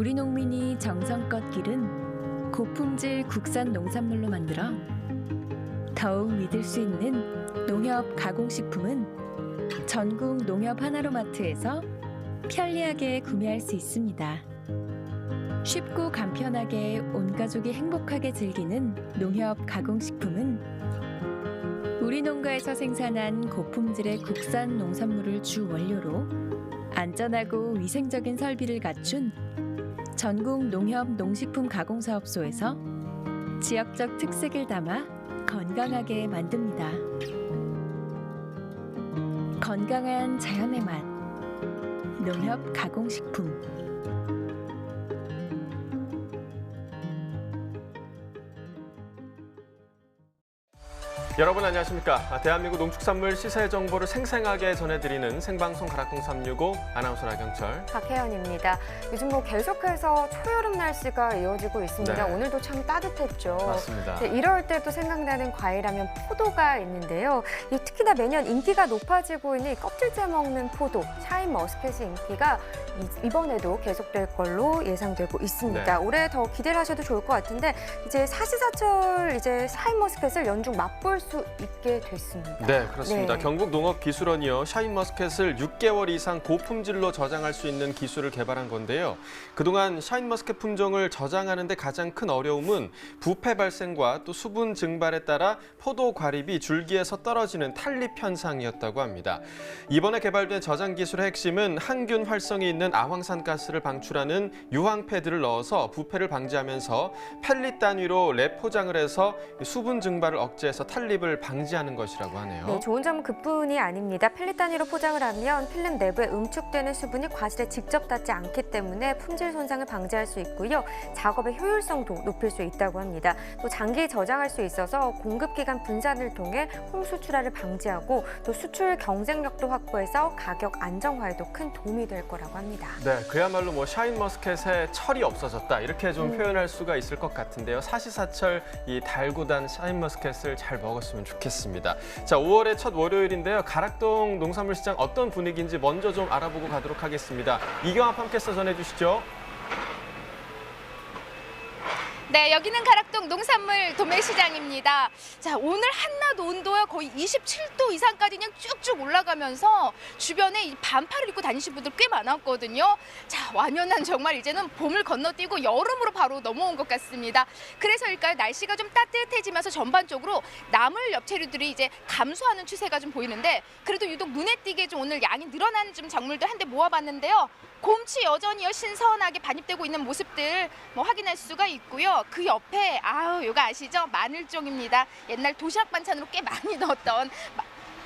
우리 농민이 정성껏 기른 고품질 국산 농산물로 만들어 더욱 믿을 수 있는 농협 가공식품은 전국 농협 하나로마트에서 편리하게 구매할 수 있습니다. 쉽고 간편하게 온 가족이 행복하게 즐기는 농협 가공식품은 우리 농가에서 생산한 고품질의 국산 농산물을 주 원료로 안전하고 위생적인 설비를 갖춘 전국 농협 농식품 가공사업소에서 지역적 특색을 담아 건강하게 만듭니다. 건강한 자연의 맛, 농협 가공식품. 여러분 안녕하십니까? 대한민국 농축산물 시세 정보를 생생하게 전해드리는 생방송 가락동 365 아나운서 나경철, 박혜연입니다. 요즘 계속해서 초여름 날씨가 이어지고 있습니다. 네. 오늘도 참 따뜻했죠. 맞습니다. 네, 이럴 때도 생각나는 과일하면 포도가 있는데요. 특히나 매년 인기가 높아지고 있는 이 껍질째 먹는 포도, 샤인머스켓의 인기가 이번에도 계속될 걸로 예상되고 있습니다. 네. 올해 더 기대를 하셔도 좋을 것 같은데 이제 사시사철 샤인머스켓을 연중 맛볼 수 있게 됐습니다. 네, 그렇습니다. 네. 경북농업기술원이요, 샤인머스켓을 6개월 이상 고품질로 저장할 수 있는 기술을 개발한 건데요. 그동안 샤인머스켓 품종을 저장하는 데 가장 큰 어려움은 부패 발생과 또 수분 증발에 따라 포도 과립이 줄기에서 떨어지는 탄립 현상이었다고 합니다. 이번에 개발된 저장 기술의 핵심은 항균 활성이 있는 아황산 가스를 방출하는 유황 패드를 넣어서 부패를 방지하면서 펠릿 단위로 랩 포장을 해서 수분 증발을 억제해서 탄립을 방지하는 것이라고 하네요. 네, 좋은 점은 그뿐이 아닙니다. 펠릿 단위로 포장을 하면 필름 내부에 응축되는 수분이 과실에 직접 닿지 않기 때문에 품질 손상을 방지할 수 있고요. 작업의 효율성도 높일 수 있다고 합니다. 또 장기 저장할 수 있어서 공급기간 분산을 통해 홍수출하를 방지하고 또 수출 경쟁력도 확보해서 가격 안정화에도 큰 도움이 될 거라고 합니다. 네, 그야말로 샤인머스켓에 철이 없어졌다 이렇게 좀 표현할 수가 있을 것 같은데요. 사시사철 이 달고 단 샤인머스켓을 잘 먹었으면 좋겠습니다. 자, 5월의 첫 월요일인데요. 가락동 농산물시장 어떤 분위기인지 먼저 좀 알아보고 가도록 하겠습니다. 이경아 팜캐스터 전해주시죠. 네, 여기는 가락동 농산물 도매시장입니다. 자, 오늘 한낮 온도가 거의 27도 이상까지 그냥 쭉쭉 올라가면서 주변에 이 반팔을 입고 다니신 분들 꽤 많았거든요. 자, 완연한 정말 이제는 봄을 건너뛰고 여름으로 바로 넘어온 것 같습니다. 그래서일까요? 날씨가 좀 따뜻해지면서 전반적으로 나물 엽채류들이 이제 감소하는 추세가 좀 보이는데 그래도 유독 눈에 띄게 좀 오늘 양이 늘어나는 좀 작물들 한 대 모아봤는데요. 곰치 여전히 신선하게 반입되고 있는 모습들 확인할 수가 있고요. 그 옆에 이거 아시죠? 마늘종입니다. 옛날 도시락 반찬으로 꽤 많이 넣었던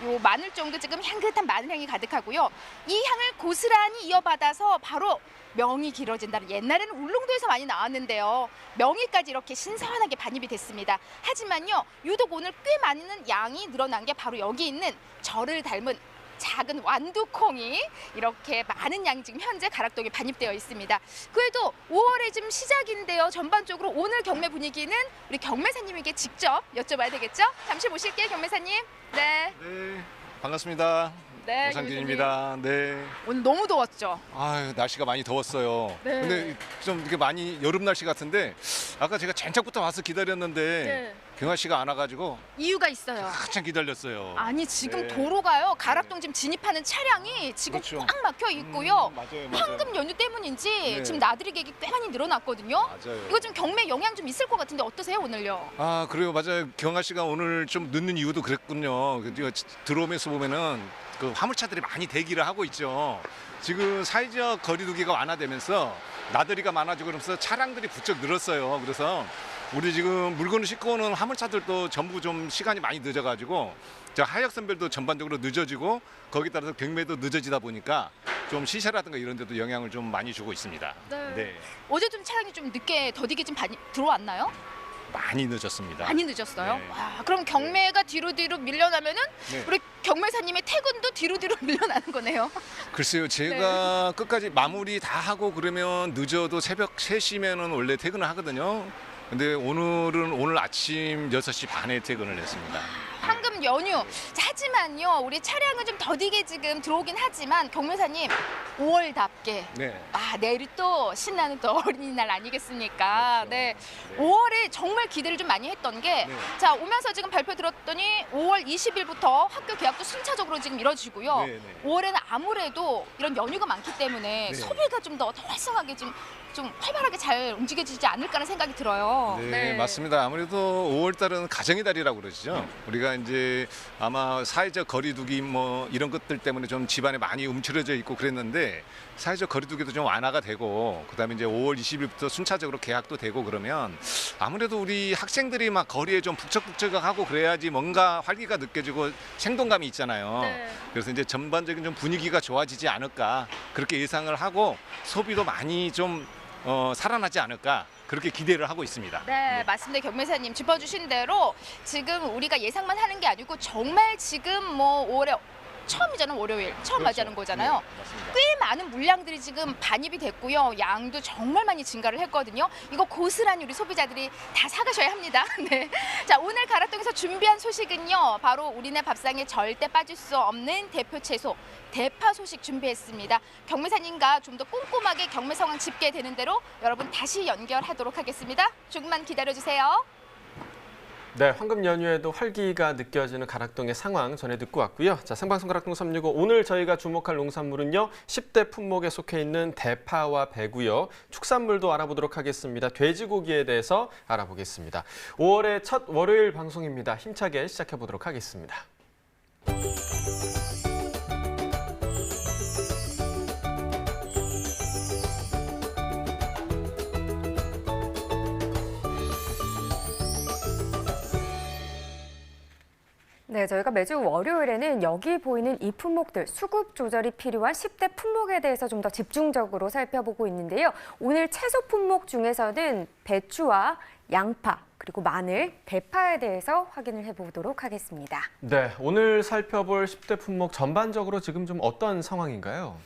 요 마늘종도 지금 향긋한 마늘향이 가득하고요. 이 향을 고스란히 이어받아서 바로 명이 길어진다는, 옛날에는 울릉도에서 많이 나왔는데요. 명이까지 이렇게 신선하게 반입이 됐습니다. 하지만요, 유독 오늘 꽤 많은 양이 늘어난 게 바로 여기 있는 저를 닮은 작은 완두콩이 이렇게 많은 양이 지금 현재 가락동에 반입되어 있습니다. 그래도 5월의 지금 시작인데요. 전반적으로 오늘 경매 분위기는 우리 경매사님에게 직접 여쭤봐야 되겠죠? 잠시 모실게요, 경매사님. 네. 네, 반갑습니다. 네, 오상진입니다. 네. 오늘 너무 더웠죠? 날씨가 많이 더웠어요. 네. 근데 좀 이렇게 많이 여름 날씨 같은데 아까 제가 전작부터 와서 기다렸는데 네. 경아 씨가 안 와가지고 이유가 있어요. 한참 기다렸어요. 아니, 지금 네. 도로가요. 가락동 지금 진입하는 차량이 지금 그렇죠. 꽉 막혀 있고요. 맞아요. 황금 연휴 때문인지 네. 지금 나들이 객이 꽤 많이 늘어났거든요. 맞아요. 이거 좀 경매 영향 좀 있을 것 같은데 어떠세요, 오늘요? 그래요. 맞아요. 경아 씨가 오늘 좀 늦는 이유도 그랬군요. 들어오면서 보면은 그 화물차들이 많이 대기를 하고 있죠. 지금 사회적 거리두기가 완화되면서 나들이가 많아지고 그러면서 차량들이 부쩍 늘었어요. 그래서 우리 지금 물건을 싣고 오는 화물차들도 전부 좀 시간이 많이 늦어가지고 하역 선별도 전반적으로 늦어지고 거기에 따라서 경매도 늦어지다 보니까 좀 시세라든가 이런 데도 영향을 좀 많이 주고 있습니다. 네. 어제 좀 차량이 좀 늦게 더디게 좀 들어왔나요? 많이 늦었습니다. 많이 늦었어요? 네. 와, 그럼 경매가 뒤로 밀려나면은 네. 우리 경매사님의 퇴근도 뒤로 밀려나는 거네요. 글쎄요, 제가 끝까지 마무리 다 하고 그러면 늦어도 새벽 3시면은 원래 퇴근을 하거든요. 근데 오늘 아침 6시 반에 퇴근을 했습니다. 황금 연휴. 자, 하지만요, 우리 차량은 좀 더디게 지금 들어오긴 하지만 경매사님 5월답게 네. 내일이 또 신나는 또 어린이날 아니겠습니까? 그렇죠. 네. 네. 5월에 정말 기대를 좀 많이 했던 게 네. 자, 오면서 지금 발표 들었더니 5월 20일부터 학교 개학도 순차적으로 지금 이뤄지고요. 네, 네. 5월에는 아무래도 이런 연휴가 많기 때문에 네. 소비가 좀 더 활성하게 좀 활발하게 잘 움직여지지 않을까라는 생각이 들어요. 네, 맞습니다. 아무래도 5월 달은 가정의 달이라고 그러시죠. 우리가 이제 아마 사회적 거리두기 뭐 이런 것들 때문에 좀 집안에 많이 움츠러져 있고 그랬는데 사회적 거리두기도 좀 완화가 되고 그다음에 이제 5월 20일부터 순차적으로 개학도 되고 그러면 아무래도 우리 학생들이 막 거리에 좀 북적북적하고 그래야지 뭔가 활기가 느껴지고 생동감이 있잖아요. 네. 그래서 이제 전반적인 좀 분위기가 좋아지지 않을까 그렇게 예상을 하고 소비도 많이 좀 살아나지 않을까 그렇게 기대를 하고 있습니다. 네, 맞습니다. 경매사님 짚어주신 대로 지금 우리가 예상만 하는 게 아니고 정말 지금 뭐 5월에 처음이잖아요. 월요일 처음 그렇죠. 맞이하는 거잖아요. 네, 맞습니다. 꽤 많은 물량들이 지금 반입이 됐고요. 양도 정말 많이 증가를 했거든요. 이거 고스란히 우리 소비자들이 다 사가셔야 합니다. 네. 자, 오늘 가락동에서 준비한 소식은요. 바로 우리네 밥상에 절대 빠질 수 없는 대표 채소 대파 소식 준비했습니다. 경매사님과 좀 더 꼼꼼하게 경매 상황 집계되는 대로 여러분 다시 연결하도록 하겠습니다. 조금만 기다려주세요. 네, 황금 연휴에도 활기가 느껴지는 가락동의 상황 전해 듣고 왔고요. 자, 생방송 가락동 365 오늘 저희가 주목할 농산물은요. 10대 품목에 속해 있는 대파와 배고요. 축산물도 알아보도록 하겠습니다. 돼지고기에 대해서 알아보겠습니다. 5월의 첫 월요일 방송입니다. 힘차게 시작해 보도록 하겠습니다. 네, 저희가 매주 월요일에는 여기 보이는 이 품목들, 수급 조절이 필요한 10대 품목에 대해서 좀 더 집중적으로 살펴보고 있는데요. 오늘 채소 품목 중에서는 배추와 양파, 그리고 마늘, 대파에 대해서 확인을 해보도록 하겠습니다. 네, 오늘 살펴볼 10대 품목 전반적으로 지금 좀 어떤 상황인가요?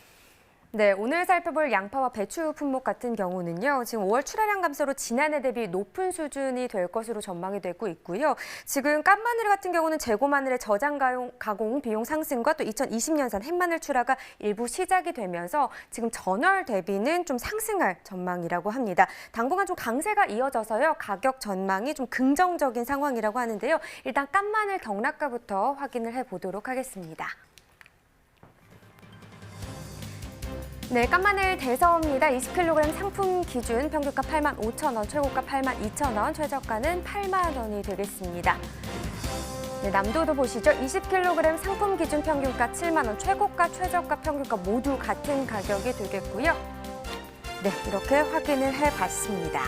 네, 오늘 살펴볼 양파와 배추 품목 같은 경우는요. 지금 5월 출하량 감소로 지난해 대비 높은 수준이 될 것으로 전망이 되고 있고요. 지금 깐마늘 같은 경우는 재고 마늘의 저장 가공 비용 상승과 또 2020년산 햇마늘 출하가 일부 시작이 되면서 지금 전월 대비는 좀 상승할 전망이라고 합니다. 당분간 좀 강세가 이어져서요. 가격 전망이 좀 긍정적인 상황이라고 하는데요. 일단 깐마늘 경락가부터 확인을 해보도록 하겠습니다. 네, 깐마늘 대서입니다. 20kg 상품 기준 평균가 85,000원, 최고가 82,000원, 최저가는 8만 원이 되겠습니다. 네, 남도도 보시죠. 20kg 상품 기준 평균가 7만 원, 최고가, 최저가, 평균가 모두 같은 가격이 되겠고요. 네, 이렇게 확인을 해봤습니다.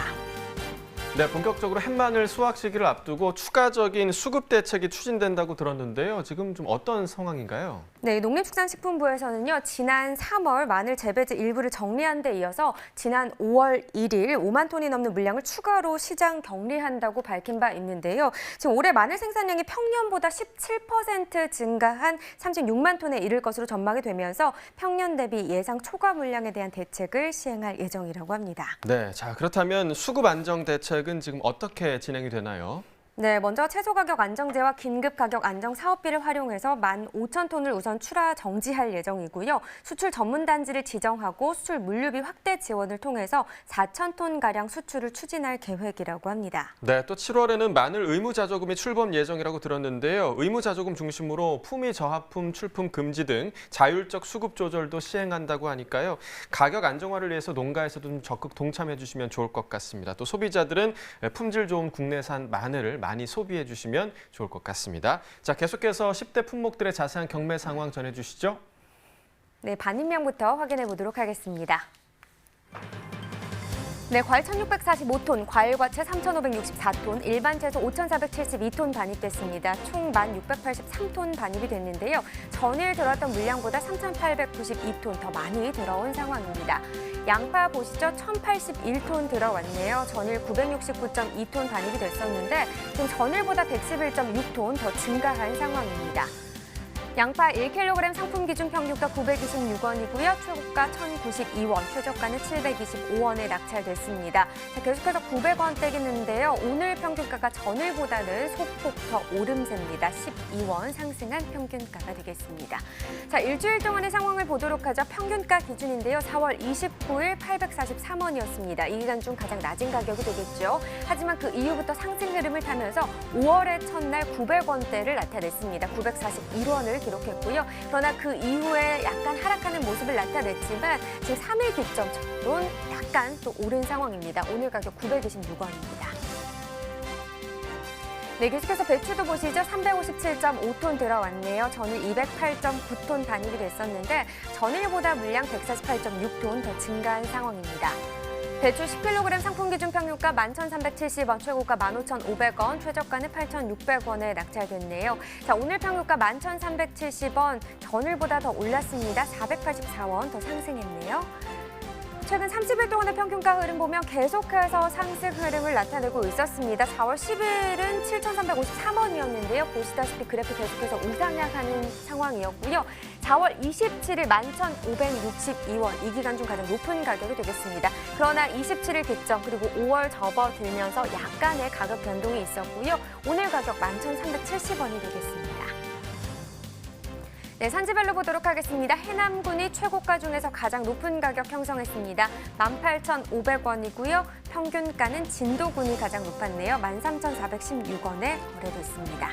네, 본격적으로 햇마늘 수확 시기를 앞두고 추가적인 수급 대책이 추진된다고 들었는데요. 지금 좀 어떤 상황인가요? 네, 농림축산식품부에서는요, 지난 3월 마늘 재배지 일부를 정리한 데 이어서 지난 5월 1일 5만 톤이 넘는 물량을 추가로 시장 격리한다고 밝힌 바 있는데요. 지금 올해 마늘 생산량이 평년보다 17% 증가한 36만 톤에 이를 것으로 전망이 되면서 평년 대비 예상 초과 물량에 대한 대책을 시행할 예정이라고 합니다. 네, 자 그렇다면 수급 안정 대책은 지금 어떻게 진행이 되나요? 네, 먼저 채소 가격 안정제와 긴급 가격 안정 사업비를 활용해서 15,000톤을 우선 출하 정지할 예정이고요. 수출 전문 단지를 지정하고 수출 물류비 확대 지원을 통해서 4,000톤 가량 수출을 추진할 계획이라고 합니다. 네, 또 7월에는 마늘 의무자조금이 출범 예정이라고 들었는데요. 의무자조금 중심으로 품위 저하품 출품 금지 등 자율적 수급 조절도 시행한다고 하니까요. 가격 안정화를 위해서 농가에서도 좀 적극 동참해 주시면 좋을 것 같습니다. 또 소비자들은 품질 좋은 국내산 마늘을 많이 소비해 주시면 좋을 것 같습니다. 자, 계속해서 10대 품목들의 자세한 경매 상황 전해주시죠. 네, 반입량부터 확인해 보도록 하겠습니다. 네, 과일 1,645톤, 과일과채 3,564톤, 일반 채소 5,472톤 반입됐습니다. 총 1,683톤 반입이 됐는데요. 전일 들어왔던 물량보다 3,892톤 더 많이 들어온 상황입니다. 양파 보시죠. 1,081톤 들어왔네요. 전일 969.2톤 반입이 됐었는데 지금 전일보다 111.6톤 더 증가한 상황입니다. 양파 1kg 상품 기준 평균가 926원이고요. 최고가 1,092원, 최저가는 725원에 낙찰됐습니다. 자, 계속해서 900원대겠는데요. 오늘 평균가가 전일보다는 소폭 더 오름세입니다. 12원 상승한 평균가가 되겠습니다. 자, 일주일 동안의 상황을 보도록 하죠. 평균가 기준인데요. 4월 29일 843원이었습니다. 이 기간 중 가장 낮은 가격이 되겠죠. 하지만 그 이후부터 상승 흐름을 타면서 5월의 첫날 900원대를 나타냈습니다. 941원을 기록했고요. 그러나 그 이후에 약간 하락하는 모습을 나타냈지만 지금 3일 기점으로는 약간 또 오른 상황입니다. 오늘 가격 926원입니다. 네, 계속해서 배추도 보시죠. 357.5톤 들어왔네요. 전일 208.9톤 반입이 됐었는데 전일보다 물량 148.6톤 더 증가한 상황입니다. 배추 10kg 상품 기준 평균가 11,370원, 최고가 15,500원, 최저가는 8,600원에 낙찰됐네요. 자, 오늘 평균가 11,370원, 전일보다 더 올랐습니다. 484원 더 상승했네요. 최근 30일 동안의 평균가 흐름 보면 계속해서 상승 흐름을 나타내고 있었습니다. 4월 10일은 7,353원이었는데요. 보시다시피 그래프 계속해서 우상향하는 상황이었고요. 4월 27일 11,562원, 이 기간 중 가장 높은 가격이 되겠습니다. 그러나 27일 기점 그리고 5월 접어들면서 약간의 가격 변동이 있었고요. 오늘 가격 11,370원이 되겠습니다. 네, 산지별로 보도록 하겠습니다. 해남군이 최고가 중에서 가장 높은 가격 형성했습니다. 18,500원이고요. 평균가는 진도군이 가장 높았네요. 13,416원에 거래됐습니다.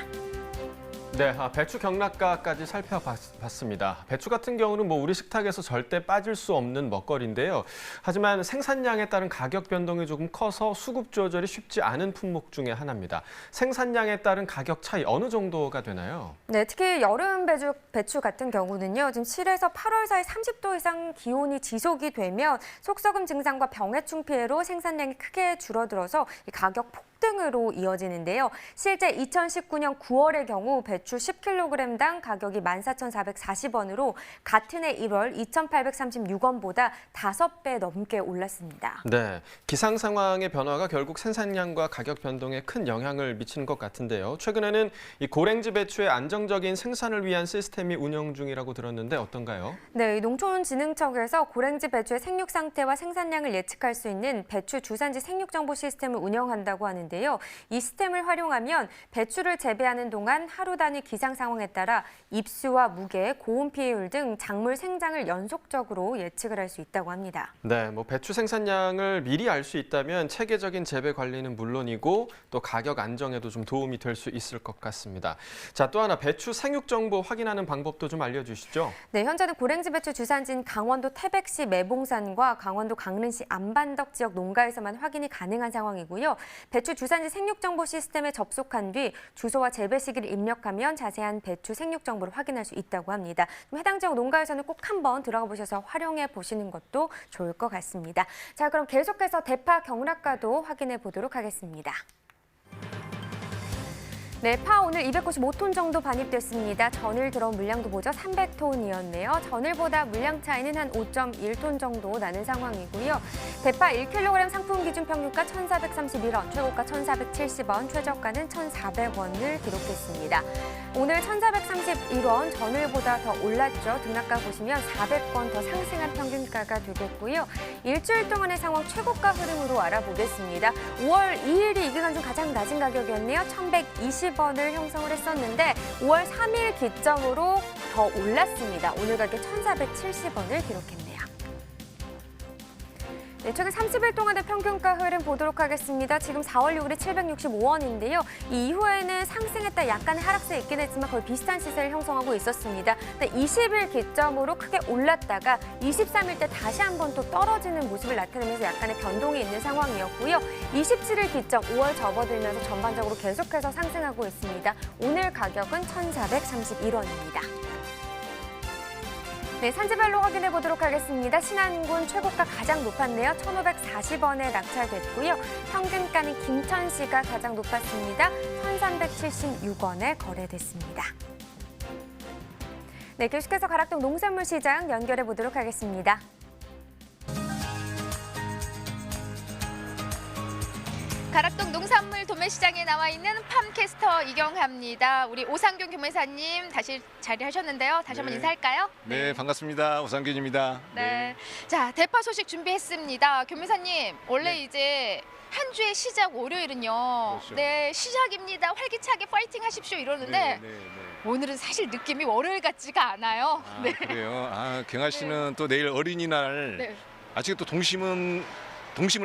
네, 배추 경락가까지 살펴봤습니다. 배추 같은 경우는 우리 식탁에서 절대 빠질 수 없는 먹거리인데요. 하지만 생산량에 따른 가격 변동이 조금 커서 수급 조절이 쉽지 않은 품목 중에 하나입니다. 생산량에 따른 가격 차이 어느 정도가 되나요? 네, 특히 여름 배추 같은 경우는요. 지금 7에서 8월 사이 30도 이상 기온이 지속이 되면 속썩음 증상과 병해충 피해로 생산량이 크게 줄어들어서 이 가격 폭등으로 이어지는데요. 실제 2019년 9월의 경우 배추 10kg당 가격이 14,440원으로 같은 해 1월 2,836원보다 5배 넘게 올랐습니다. 네, 기상 상황의 변화가 결국 생산량과 가격 변동에 큰 영향을 미치는 것 같은데요. 최근에는 이 고랭지 배추의 안정적인 생산을 위한 시스템이 운영 중이라고 들었는데 어떤가요? 네, 농촌진흥청에서 고랭지 배추의 생육 상태와 생산량을 예측할 수 있는 배추 주산지 생육 정보 시스템을 운영한다고 하는데요. 이 시스템을 활용하면 배추를 재배하는 동안 하루 단위 기상 상황에 따라 입수와 무게, 고온 피해율 등 작물 생장을 연속적으로 예측을 할 수 있다고 합니다. 네, 배추 생산량을 미리 알 수 있다면 체계적인 재배 관리는 물론이고 또 가격 안정에도 좀 도움이 될 수 있을 것 같습니다. 자, 또 하나 배추 생육 정보 확인하는 방법도 좀 알려주시죠. 네, 현재는 고랭지 배추 주산지인 강원도 태백시 매봉산과 강원도 강릉시 안반덕 지역 농가에서만 확인이 가능한 상황이고요. 배추 주산지 생육 정보 시스템에 접속한 뒤 주소와 재배 시기를 입력하면 자세한 배추 생육 정보를 확인할 수 있다고 합니다. 해당 지역 농가에서는 꼭 한번 들어가 보셔서 활용해 보시는 것도 좋을 것 같습니다. 자, 그럼 계속해서 대파 경락가도 확인해 보도록 하겠습니다. 네, 파 오늘 295톤 정도 반입됐습니다. 전일 들어온 물량도 보죠. 300톤이었네요. 전일보다 물량 차이는 한 5.1톤 정도 나는 상황이고요. 대파 1kg 상품 기준 평균가 1,431원, 최고가 1,470원, 최저가는 1,400원을 기록했습니다. 오늘 1,431원, 전일보다 더 올랐죠. 등락가 보시면 400원 더 상승한 평균가가 되겠고요. 일주일 동안의 상황 최고가 흐름으로 알아보겠습니다. 5월 2일이 이 기간 중 가장 낮은 가격이었네요. 1,120원을 형성을 했었는데 5월 3일 기점으로 더 올랐습니다. 오늘 가격 1,470원을 기록했네요. 네, 최근 30일 동안의 평균가 흐름 보도록 하겠습니다. 지금 4월 6일에 765원인데요. 이 이후에는 상승했다 약간의 하락세 있긴 했지만 거의 비슷한 시세를 형성하고 있었습니다. 20일 기점으로 크게 올랐다가 23일 때 다시 한번 또 떨어지는 모습을 나타내면서 약간의 변동이 있는 상황이었고요. 27일 기점 5월 접어들면서 전반적으로 계속해서 상승하고 있습니다. 오늘 가격은 1,431원입니다. 네, 산지별로 확인해 보도록 하겠습니다. 신안군 최고가 가장 높았네요. 1,540원에 낙찰됐고요. 평균가는 김천시가 가장 높았습니다. 1,376원에 거래됐습니다. 네, 계속해서 가락동 농산물 시장 연결해 보도록 하겠습니다. 가락동 농산물 도매시장에 나와 있는 팜캐스터 이경하입니다. 우리 오상균 교매사님 다시 자리하셨는데요. 다시 한번 네. 인사할까요? 네, 반갑습니다. 오상균입니다. 네. 자, 대파 소식 준비했습니다. 교매사님, 원래 네. 이제 한 주의 시작 월요일은요. 그렇죠. 네, 시작입니다. 활기차게 파이팅 하십시오 이러는데 오늘은 사실 느낌이 월요일 같지가 않아요. 아, 네. 그래요. 아, 경아 씨는 또 내일 어린이날 네. 아직 또 동심을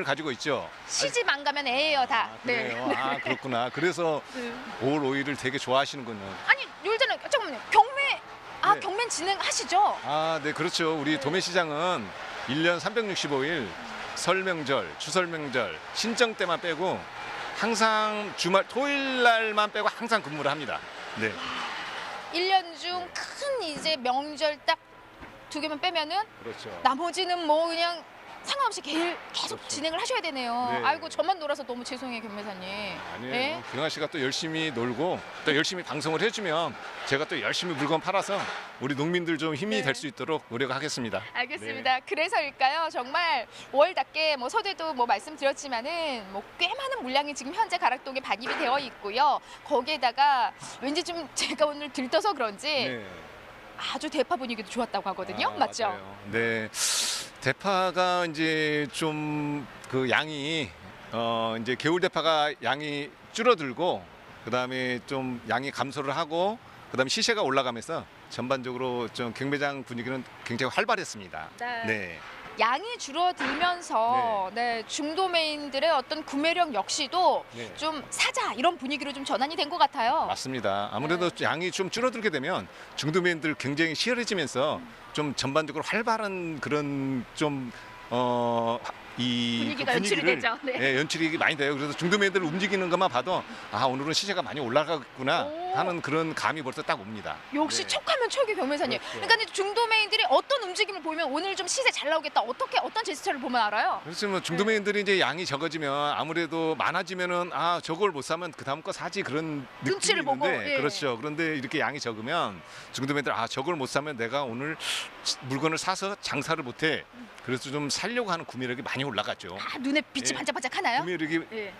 가지고 있죠. 시집 안 가면 애예요, 다. 아, 그래요. 아, 그렇구나. 그래서 네. 5월 5일을 되게 좋아하시는군요. 아니, 요일 전에 잠깐만요. 경매 네. 경매 진행하시죠? 아, 네, 그렇죠. 우리 도매시장은 1년 365일 설명절, 추설명절, 신정 때만 빼고 항상 주말 토요일 날만 빼고 항상 근무를 합니다. 네. 1년 중 큰 이제 명절 딱 2개만 빼면은 그렇죠. 나머지는 뭐 그냥 상관없이 계속 그렇죠. 진행을 하셔야 되네요. 네. 아이고 저만 놀아서 너무 죄송해요, 교매사님. 아니에요. 네? 경아 씨가 또 열심히 놀고 또 열심히 방송을 해주면 제가 또 열심히 물건 팔아서 우리 농민들 좀 힘이 네. 될 수 있도록 노력하겠습니다. 알겠습니다. 그래서일까요? 정말 5월답게 뭐 서두에도 뭐 말씀드렸지만은 뭐 꽤 많은 물량이 지금 현재 가락동에 반입이 되어 있고요. 거기에다가 왠지 좀 제가 오늘 들떠서 그런지 네. 아주 대파 분위기도 좋았다고 하거든요. 아, 맞죠? 맞아요. 네. 대파가 이제 좀 그 양이 이제 겨울 대파가 양이 줄어들고 그다음에 좀 양이 감소를 하고 그다음에 시세가 올라가면서 전반적으로 좀 경매장 분위기는 굉장히 활발했습니다. 네. 네. 양이 줄어들면서 네, 중도메인들의 어떤 구매력 역시도 네. 좀 사자 이런 분위기로 좀 전환이 된 것 같아요. 맞습니다. 아무래도 양이 좀 줄어들게 되면 중도면들 굉장히 치열해지면서 좀 전반적으로 활발한 그런 좀 이 분위기가 연출이 되죠. 네. 예, 연출이 많이 돼요. 그래서 중도면들 움직이는 것만 봐도 아, 오늘은 시세가 많이 올라가겠구나 오. 하는 그런 감이 벌써 딱 옵니다. 역시 네. 척하면 척이 교매사님. 그렇죠. 그러니까 이제 중도메인들이 어떤 움직임을 보면 오늘 좀 시세 잘 나오겠다. 어떤 제스처를 보면 알아요? 그렇죠. 뭐 중도면들이 이제 양이 적어지면 아무래도 많아지면은 아, 저걸 못 사면 그 다음 거 사지 그런 느낌이 눈치를 보고, 있는데 예. 그렇죠. 그런데 이렇게 양이 적으면 중도면들 아, 저걸 못 사면 내가 오늘 물건을 사서 장사를 못 해. 그래서 좀 살려고 하는 구매력이 많이 올라갔죠. 아, 눈에 빛이 예. 반짝반짝하나요? 구매력이 예.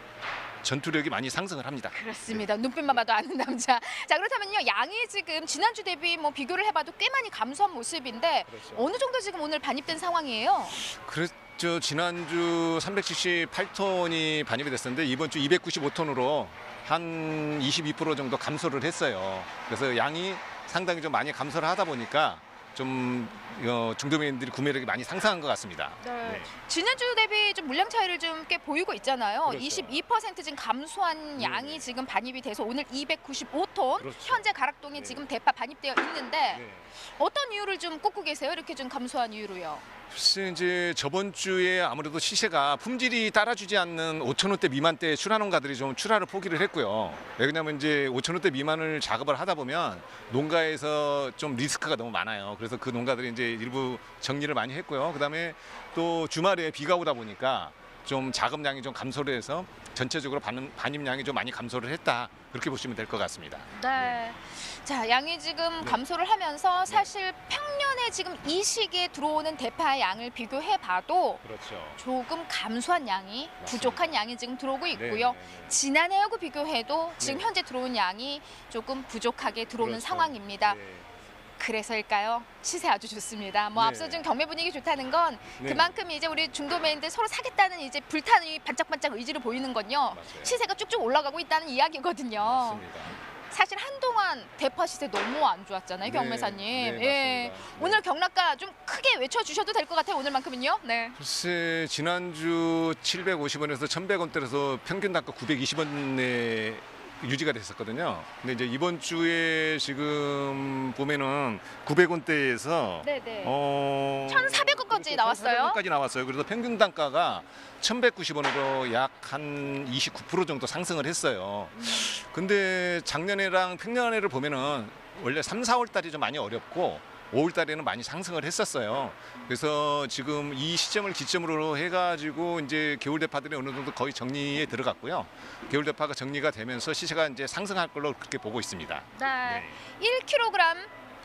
전투력이 많이 상승을 합니다. 그렇습니다. 눈빛만 봐도 아는 남자. 자, 그렇다면요. 양이 지금 지난주 대비 뭐 비교를 해봐도 꽤 많이 감소한 모습인데 그렇죠. 어느 정도 지금 오늘 반입된 상황이에요? 그렇죠. 지난주 378톤이 반입이 됐었는데 이번 주 295톤으로 한 22% 정도 감소를 했어요. 그래서 양이 상당히 좀 많이 감소를 하다 보니까 좀 중도면들이 구매력이 많이 상승한 것 같습니다. 네. 지난주 대비 좀 물량 차이를 좀 꽤 보이고 있잖아요. 그렇죠. 22% 지금 감소한 네. 양이 지금 반입이 돼서 오늘 295톤 그렇죠. 현재 가락동에 네. 지금 대파 반입되어 있는데 네. 어떤 이유를 좀 꼽고 계세요? 이렇게 좀 감소한 이유로요. 글쎄 이제 저번 주에 아무래도 시세가 품질이 따라주지 않는 5,000원대 미만대 출하농가들이 좀 출하를 포기를 했고요. 왜냐하면 이제 5,000원대 미만을 작업을 하다 보면 농가에서 좀 리스크가 너무 많아요. 그래서 그 농가들이 이제 일부 정리를 많이 했고요. 그다음에 또 주말에 비가 오다 보니까 좀 작업량이 좀 감소를 해서 전체적으로 반입량이 좀 많이 감소를 했다. 그렇게 보시면 될 것 같습니다. 네. 자, 양이 지금 감소를 하면서 사실 평년에 지금 이 시기에 들어오는 대파의 양을 비교해 봐도 그렇죠. 조금 감소한 양이 맞습니다. 부족한 양이 지금 들어오고 있고요. 지난해하고 비교해도 지금 네. 현재 들어온 양이 조금 부족하게 들어오는 그렇죠. 상황입니다. 네. 그래서일까요? 시세 아주 좋습니다. 뭐 네. 앞서 좀 경매 분위기 좋다는 건 네. 그만큼 이제 우리 중도매인들 서로 사겠다는 이제 불타는 이 반짝반짝 의지를 보이는 건요. 맞아요. 시세가 쭉쭉 올라가고 있다는 이야기거든요. 맞습니다. 사실 한동안 대파 시세 너무 안 좋았잖아요, 네, 경매사님. 네, 예. 맞습니다. 오늘 경락가 좀 크게 외쳐주셔도 될 것 같아요, 오늘만큼은요. 네. 글쎄 지난주 750원에서 1,100원대라서 평균 단가 920원에 유지가 됐었거든요. 근데 이제 이번 주에 지금 보면은 900원대에서 네네. 1,400원까지 나왔어요. 1,400원까지 나왔어요. 그래서 평균 단가가 1,190원으로 약 한 29% 정도 상승을 했어요. 근데 작년에랑 평년에를 보면은 원래 3, 4월 달이 좀 많이 어렵고 5월 달에는 많이 상승을 했었어요. 그래서 지금 이 시점을 기점으로 해가지고 이제 겨울 대파들이 어느 정도 거의 정리에 들어갔고요. 겨울 대파가 정리가 되면서 시세가 이제 상승할 걸로 그렇게 보고 있습니다. 네. 1kg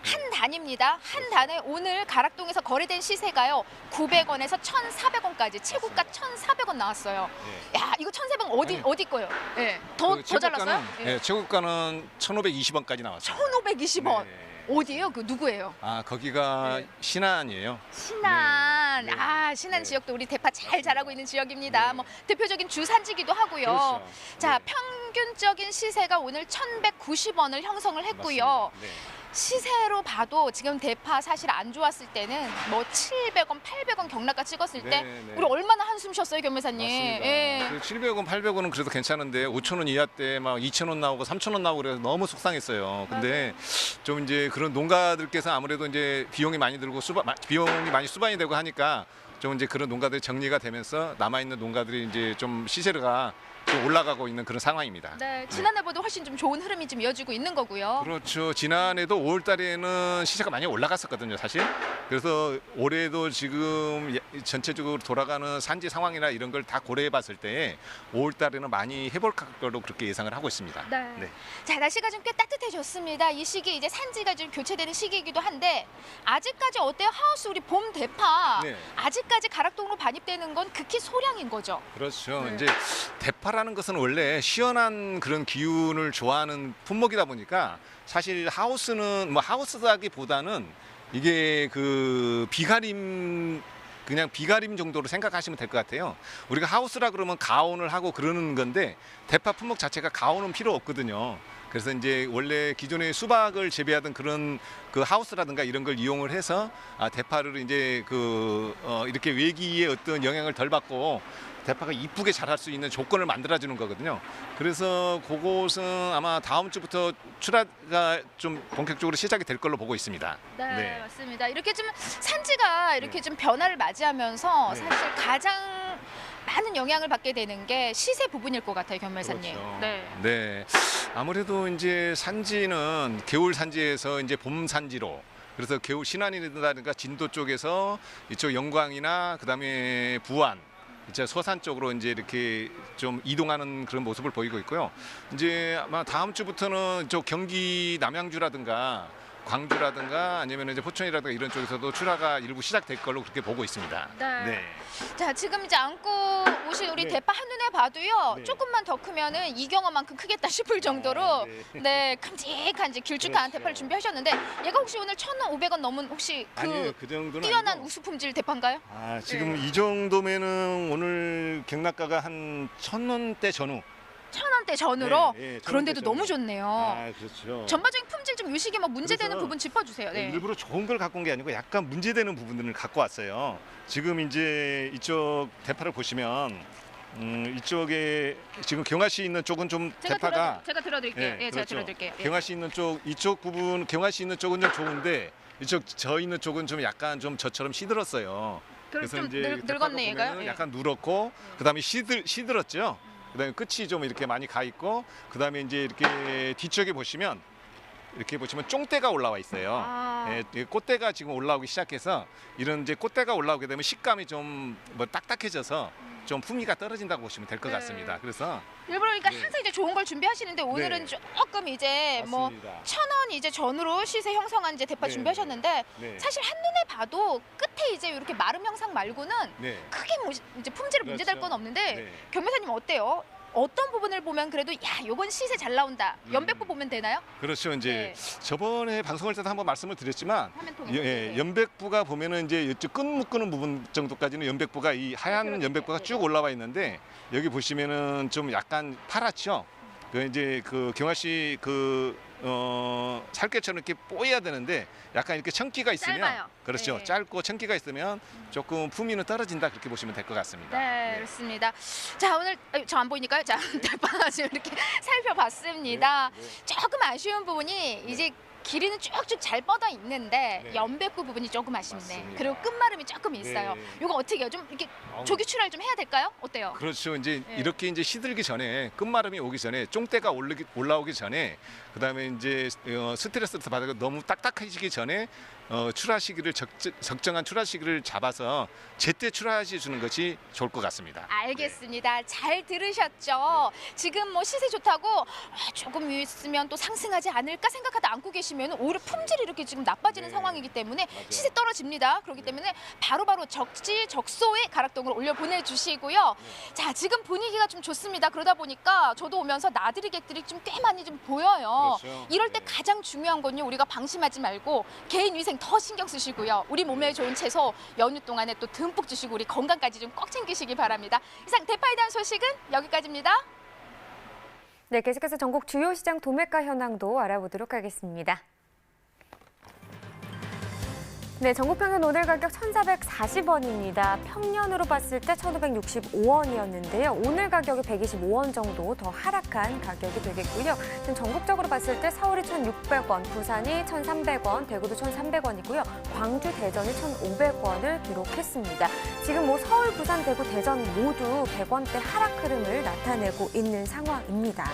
한 단입니다. 한 단에 오늘 가락동에서 거래된 시세가요. 900원에서 1,400원까지 최고가 1,400원 나왔어요. 야, 이거 1,400원 어디 거예요? 예. 더 잘랐어요? 네, 최고가는 1,520원까지 나왔어요. 1,520원. 네. 어디예요? 그 누구예요? 아, 거기가 신안이에요. 신안. 네. 아, 신안 네. 지역도 우리 대파 잘 자라고 있는 지역입니다. 네. 뭐 대표적인 주산지기도 하고요. 그렇죠. 자, 네. 평균적인 시세가 오늘 1,190원을 형성을 했고요. 맞습니다. 네. 시세로 봐도 지금 대파 사실 안 좋았을 때는 뭐 700원, 800원 경락가 찍었을 때 네, 네. 우리 얼마나 한숨 쉬었어요, 견매사님. 맞습니다. 예. 그 700원, 800원은 그래도 괜찮은데 5,000원 이하 때 막 2,000원 나오고 3,000원 나오고 그래서 너무 속상했어요. 근데 좀 이제 그런 농가들께서 아무래도 이제 비용이 많이 들고 비용이 많이 수반이 되고 하니까 좀 이제 그런 농가들이 정리가 되면서 남아 있는 농가들이 이제 좀 시세가 좀 올라가고 있는 그런 상황입니다. 네, 지난해보다 훨씬 좀 좋은 흐름이 좀 이어지고 있는 거고요. 그렇죠. 지난해도 5월 달에는 시세가 많이 올라갔었거든요, 사실. 그래서 올해도 지금 전체적으로 돌아가는 산지 상황이나 이런 걸 다 고려해 봤을 때 5월 달에는 많이 해볼 거로 그렇게 예상을 하고 있습니다. 네. 네. 자, 날씨가 좀 꽤 따뜻해졌습니다. 이 시기 이제 산지가 좀 교체되는 시기이기도 한데 아직까지 어때요? 하우스 우리 봄 대파 네. 아직까지 가락동으로 반입되는 건 극히 소량인 거죠. 그렇죠. 네. 이제 대파라는 것은 원래 시원한 그런 기운을 좋아하는 품목이다 보니까 사실 하우스는 뭐 하우스다기보다는 이게 그 그냥 비가림 정도로 생각하시면 될 것 같아요. 우리가 하우스라 그러면 가온을 하고 그러는 건데 대파 품목 자체가 가온은 필요 없거든요. 그래서 이제 원래 기존에 수박을 재배하던 그런 그 하우스라든가 이런 걸 이용을 해서 대파를 이제 이렇게 외기의 어떤 영향을 덜 받고 대파가 이쁘게 자랄 수 있는 조건을 만들어주는 거거든요. 그래서 그곳은 아마 다음 주부터 출하가 좀 본격적으로 시작이 될 걸로 보고 있습니다. 네, 맞습니다. 이렇게 좀 산지가 이렇게 좀 변화를 맞이하면서 네. 사실 가장 많은 영향을 받게 되는 게 시세 부분일 것 같아요, 견매사님. 그렇죠. 네. 네. 아무래도 이제 산지는 겨울 산지에서 이제 봄 산지로 그래서 겨울 신안이라든가 진도 쪽에서 이쪽 영광이나 그다음에 부안 이제 서산 쪽으로 이제 이렇게 좀 이동하는 그런 모습을 보이고 있고요. 이제 아마 다음 주부터는 저 경기 남양주라든가 광주라든가 아니면 이제 포천이라든가 이런 쪽에서도 출하가 일부 시작될 걸로 그렇게 보고 있습니다. 네. 자, 지금 이제 안고 오신 우리 네. 대파 한눈에 봐도요. 네. 조금만 더 크면은 이경어만큼 크겠다 싶을 정도로 네, 큼직한 이제 길쭉한 그렇죠. 대파를 준비하셨는데 얘가 혹시 오늘 1,500원 넘은 혹시 아니에요, 그 정도는 뛰어난 아니고. 우수 품질 대파인가요? 아, 지금 네. 이 정도면은 오늘 경락가가 한 1,000원대 전후. 1,000원대 전으로. 네, 네, 그런데도 1,000원대 너무 전후. 좋네요. 아, 그렇죠. 전반적인 품질 좀 요 시기 뭐 문제되는 그래서 부분 짚어주세요. 네. 일부러 좋은 걸 갖고 온 게 아니고 약간 문제되는 부분들을 갖고 왔어요. 지금 이제 이쪽 대파를 보시면 이쪽에 지금 경화시 있는 쪽은 좀 대파가 제가 들어드릴게요. 예, 제가 그렇죠. 들어드릴게요. 예. 경화시 있는 쪽 이쪽 부분 경화시 있는 쪽은 좀 좋은데 이쪽 저 있는 쪽은 좀 약간 좀 저처럼 시들었어요. 좀 대파가 늙었네 얘가요. 보면은 예. 약간 누렇고 그다음에 시들었죠. 그다음에 끝이 좀 이렇게 많이 가 있고 그다음에 이제 이렇게 뒤쪽에 보시면 이렇게 보시면 쫑대가 올라와 있어요. 아. 예, 이 꽃대가 지금 올라오기 시작해서 이런 이제 꽃대가 올라오게 되면 식감이 좀 뭐 딱딱해져서 좀 풍미가 떨어진다고 보시면 될 것 네. 같습니다. 그래서 일부러 그러니까 네. 항상 이제 좋은 걸 준비하시는데 오늘은 네. 조금 이제 뭐 맞습니다. 1,000원 이제 전후로 시세 형성한 이제 대파 네. 준비하셨는데 네. 사실 한눈에 봐도 끝에 이제 이렇게 마름 형상 말고는 네. 크게 뭐 이제 품질에 문제될 그렇죠. 건 없는데 네. 견매사님 어때요? 어떤 부분을 보면 그래도 야 요건 시세 잘 나온다. 연백부 보면 되나요? 그렇죠. 이제 네. 저번에 방송할 때도 한번 말씀을 드렸지만 화면 통해서. 예, 연백부가 보면은 이제 이쪽 끈 묶는 부분 정도까지는 연백부가 이 하얀 그렇죠. 연백부가 네, 쭉 올라와 있는데 여기 보시면은 좀 약간 파랗죠. 그 이제 그 경화씨 살깨처럼 이렇게 뽀여야 되는데 약간 이렇게 청기가 있으면 짧아요. 그렇죠. 네. 짧고 청기가 있으면 조금 풍미는 떨어진다 그렇게 보시면 될 것 같습니다. 네, 그렇습니다. 자, 오늘 저 안 보이니까요. 자, 대파 지금 이렇게 살펴봤습니다. 네, 네. 조금 아쉬운 부분이 이제 길이는 쭉쭉 잘 뻗어 있는데 네. 연백부 부분이 조금 아쉽네. 맞습니다. 그리고 끝마름이 조금 있어요. 네. 이거 어떻게 해요? 좀 이렇게 아우. 조기 출하를 좀 해야 될까요? 어때요? 그렇죠. 이제 네. 이렇게 이제 시들기 전에 끝마름이 오기 전에 쫑대가 올라오기 전에 그다음에 이제 스트레스를 받아서 너무 딱딱해지기 전에 출하 시기를 적정한 출하 시기를 잡아서 제때 출하해 주는 것이 좋을 것 같습니다. 알겠습니다. 잘 들으셨죠? 지금 뭐 시세 좋다고 조금 있으면 또 상승하지 않을까 생각하다 안고 계시면 오히려 품질이 이렇게 지금 나빠지는 상황이기 때문에 시세 떨어집니다. 그렇기 때문에 바로바로 적소에 가락동을 올려 보내주시고요. 자, 지금 분위기가 좀 좋습니다. 그러다 보니까 저도 오면서 나들이객들이 좀 꽤 많이 좀 보여요. 그렇죠. 이럴 때 가장 중요한 건요. 우리가 방심하지 말고 개인 위생 더 신경 쓰시고요. 우리 몸에 좋은 채소 연휴 동안에 또 듬뿍 주시고 우리 건강까지 좀 꼭 챙기시기 바랍니다. 이상 대파에 대한 소식은 여기까지입니다. 네, 계속해서 전국 주요 시장 도매가 현황도 알아보도록 하겠습니다. 네, 전국 평균 오늘 가격 1,440원입니다. 평년으로 봤을 때 1,565원이었는데요. 오늘 가격이 125원 정도 더 하락한 가격이 되겠고요. 지금 전국적으로 봤을 때 서울이 1,600원, 부산이 1,300원, 대구도 1,300원이고요. 광주, 대전이 1,500원을 기록했습니다. 지금 뭐 서울, 부산, 대구, 대전 모두 100원대 하락 흐름을 나타내고 있는 상황입니다.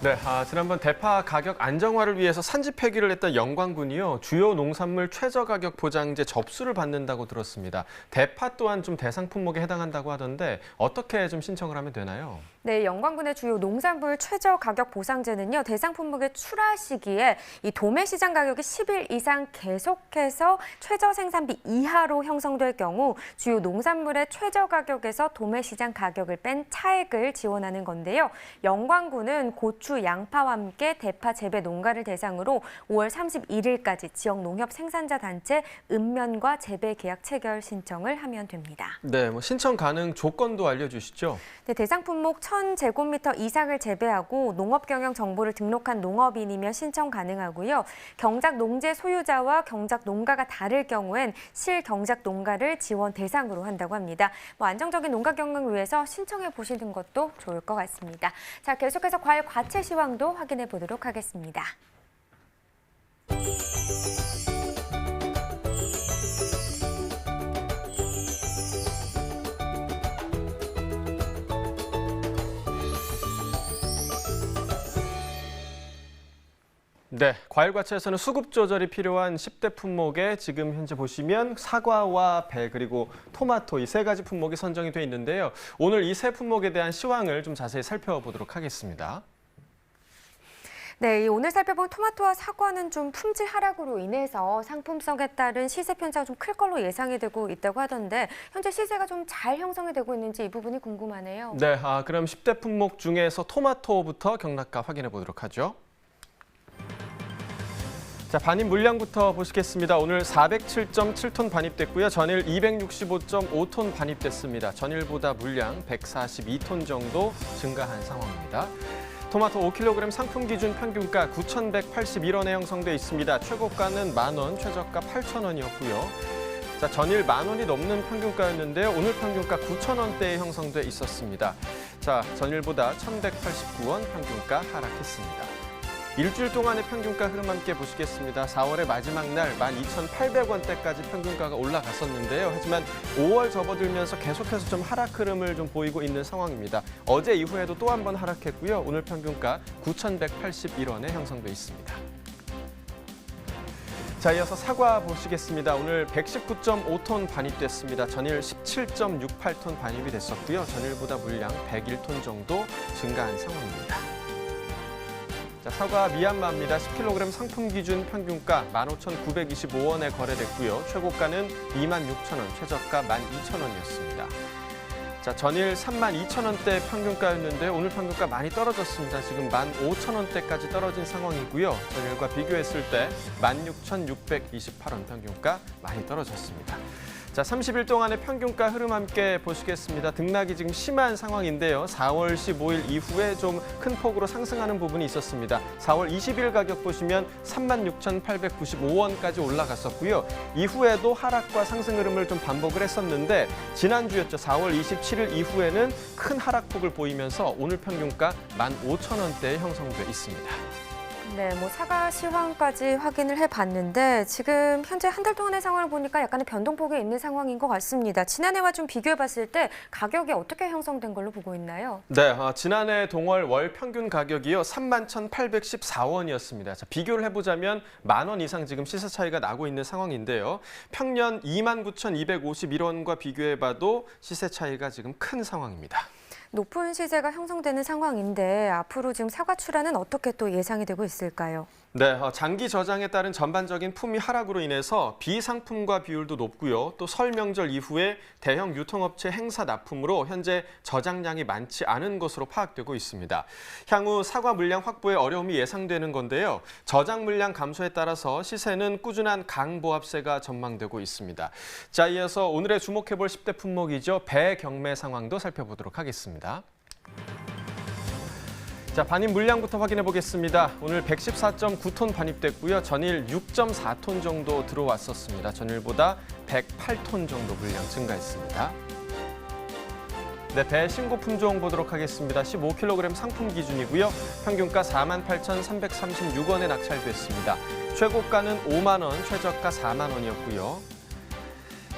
네, 지난번 대파 가격 안정화를 위해서 산지 폐기를 했던 영광군이요. 주요 농산물 최저 가격 보장제 접수를 받는다고 들었습니다. 대파 또한 좀 대상 품목에 해당한다고 하던데 어떻게 좀 신청을 하면 되나요? 네, 영광군의 주요 농산물 최저 가격 보상제는요, 대상 품목의 출하 시기에 이 도매 시장 가격이 10일 이상 계속해서 최저 생산비 이하로 형성될 경우 주요 농산물의 최저 가격에서 도매 시장 가격을 뺀 차액을 지원하는 건데요. 영광군은 고추, 양파와 함께 대파 재배 농가를 대상으로 5월 31일까지 지역 농협 생산자 단체 읍면과 재배 계약 체결 신청을 하면 됩니다. 네, 뭐 신청 가능 조건도 알려주시죠. 네, 대상 품목 1,000제곱미터 이상을 재배하고 농업 경영 정보를 등록한 농업인이면 신청 가능하고요. 경작 농재 소유자와 경작 농가가 다를 경우엔 실경작 농가를 지원 대상으로 한다고 합니다. 뭐 안정적인 농가 경영을 위해서 신청해 보시는 것도 좋을 것 같습니다. 자, 계속해서 과일 과채 시황도 확인해 보도록 하겠습니다. 네, 과일과채에서는 수급 조절이 필요한 10대 품목에 지금 현재 보시면 사과와 배 그리고 토마토 이 세 가지 품목이 선정이 돼 있는데요. 오늘 이 세 품목에 대한 시황을 좀 자세히 살펴보도록 하겠습니다. 네, 오늘 살펴본 토마토와 사과는 좀 품질 하락으로 인해서 상품성에 따른 시세 편차가 좀 클 걸로 예상이 되고 있다고 하던데 현재 시세가 좀 잘 형성이 되고 있는지 이 부분이 궁금하네요. 네, 그럼 10대 품목 중에서 토마토부터 경락가 확인해 보도록 하죠. 자, 반입 물량부터 보시겠습니다. 오늘 407.7톤 반입됐고요. 전일 265.5톤 반입됐습니다. 전일보다 물량 142톤 정도 증가한 상황입니다. 토마토 5kg 상품 기준 평균가 9,181원에 형성돼 있습니다. 최고가는 만원, 최저가 8,000원이었고요. 자, 전일 만원이 넘는 평균가였는데요. 오늘 평균가 9,000원대에 형성돼 있었습니다. 자, 전일보다 1,189원 평균가 하락했습니다. 일주일 동안의 평균가 흐름 함께 보시겠습니다. 4월의 마지막 날 12,800원대까지 평균가가 올라갔었는데요. 하지만 5월 접어들면서 계속해서 좀 하락 흐름을 좀 보이고 있는 상황입니다. 어제 이후에도 또 한 번 하락했고요. 오늘 평균가 9,181원에 형성돼 있습니다. 자, 이어서 사과 보시겠습니다. 오늘 119.5톤 반입됐습니다. 전일 17.68톤 반입이 됐었고요. 전일보다 물량 101톤 정도 증가한 상황입니다. 자, 사과 미얀마입니다. 10kg 상품 기준 평균가 15,925원에 거래됐고요. 최고가는 26,000원, 최저가 12,000원이었습니다. 자, 전일 32,000원대 평균가였는데 오늘 평균가 많이 떨어졌습니다. 지금 15,000원대까지 떨어진 상황이고요. 전일과 비교했을 때 16,628원 평균가 많이 떨어졌습니다. 자, 30일 동안의 평균가 흐름 함께 보시겠습니다. 등락이 지금 심한 상황인데요. 4월 15일 이후에 좀 큰 폭으로 상승하는 부분이 있었습니다. 4월 20일 가격 보시면 36,895원까지 올라갔었고요. 이후에도 하락과 상승 흐름을 좀 반복을 했었는데 지난주였죠. 4월 27일 이후에는 큰 하락폭을 보이면서 오늘 평균가 15,000원대에 형성돼 있습니다. 네, 뭐 사과 시황까지 확인을 해봤는데 지금 현재 한 달 동안의 상황을 보니까 약간의 변동폭이 있는 상황인 것 같습니다. 지난해와 좀 비교해봤을 때 가격이 어떻게 형성된 걸로 보고 있나요? 네, 지난해 동월 월 평균 가격이요 31,814원이었습니다. 자, 비교를 해보자면 10,000원 이상 지금 시세 차이가 나고 있는 상황인데요. 평년 29,251원과 비교해봐도 시세 차이가 지금 큰 상황입니다. 높은 시세가 형성되는 상황인데 앞으로 지금 사과 출하는 어떻게 또 예상이 되고 있을까요? 네, 장기 저장에 따른 전반적인 품위 하락으로 인해서 비상품과 비율도 높고요. 또 설 명절 이후에 대형 유통업체 행사 납품으로 현재 저장량이 많지 않은 것으로 파악되고 있습니다. 향후 사과 물량 확보에 어려움이 예상되는 건데요. 저장 물량 감소에 따라서 시세는 꾸준한 강보합세가 전망되고 있습니다. 자, 이어서 오늘의 주목해볼 10대 품목이죠. 배 경매 상황도 살펴보도록 하겠습니다. 자, 반입 물량부터 확인해 보겠습니다. 오늘 114.9톤 반입됐고요. 전일 6.4톤 정도 들어왔었습니다. 전일보다 108톤 정도 물량 증가했습니다. 네, 배 신고 품종 보도록 하겠습니다. 15kg 상품 기준이고요. 평균가 48,336원에 낙찰됐습니다. 최고가는 5만 원, 최저가 4만 원이었고요.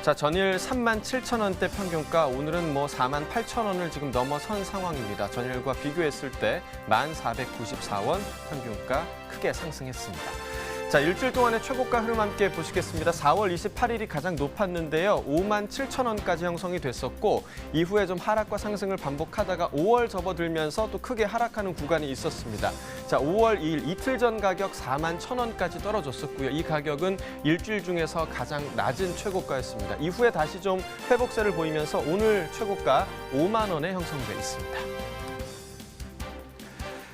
자, 전일 37,000원대 평균가, 오늘은 48,000원을 지금 넘어선 상황입니다. 전일과 비교했을 때 1494원 평균가 크게 상승했습니다. 자, 일주일 동안의 최고가 흐름 함께 보시겠습니다. 4월 28일이 가장 높았는데요. 57,000원까지 형성이 됐었고 이후에 좀 하락과 상승을 반복하다가 5월 접어들면서 또 크게 하락하는 구간이 있었습니다. 자, 5월 2일 이틀 전 가격 41,000원까지 떨어졌었고요. 이 가격은 일주일 중에서 가장 낮은 최고가였습니다. 이후에 다시 좀 회복세를 보이면서 오늘 최고가 5만 원에 형성돼 있습니다.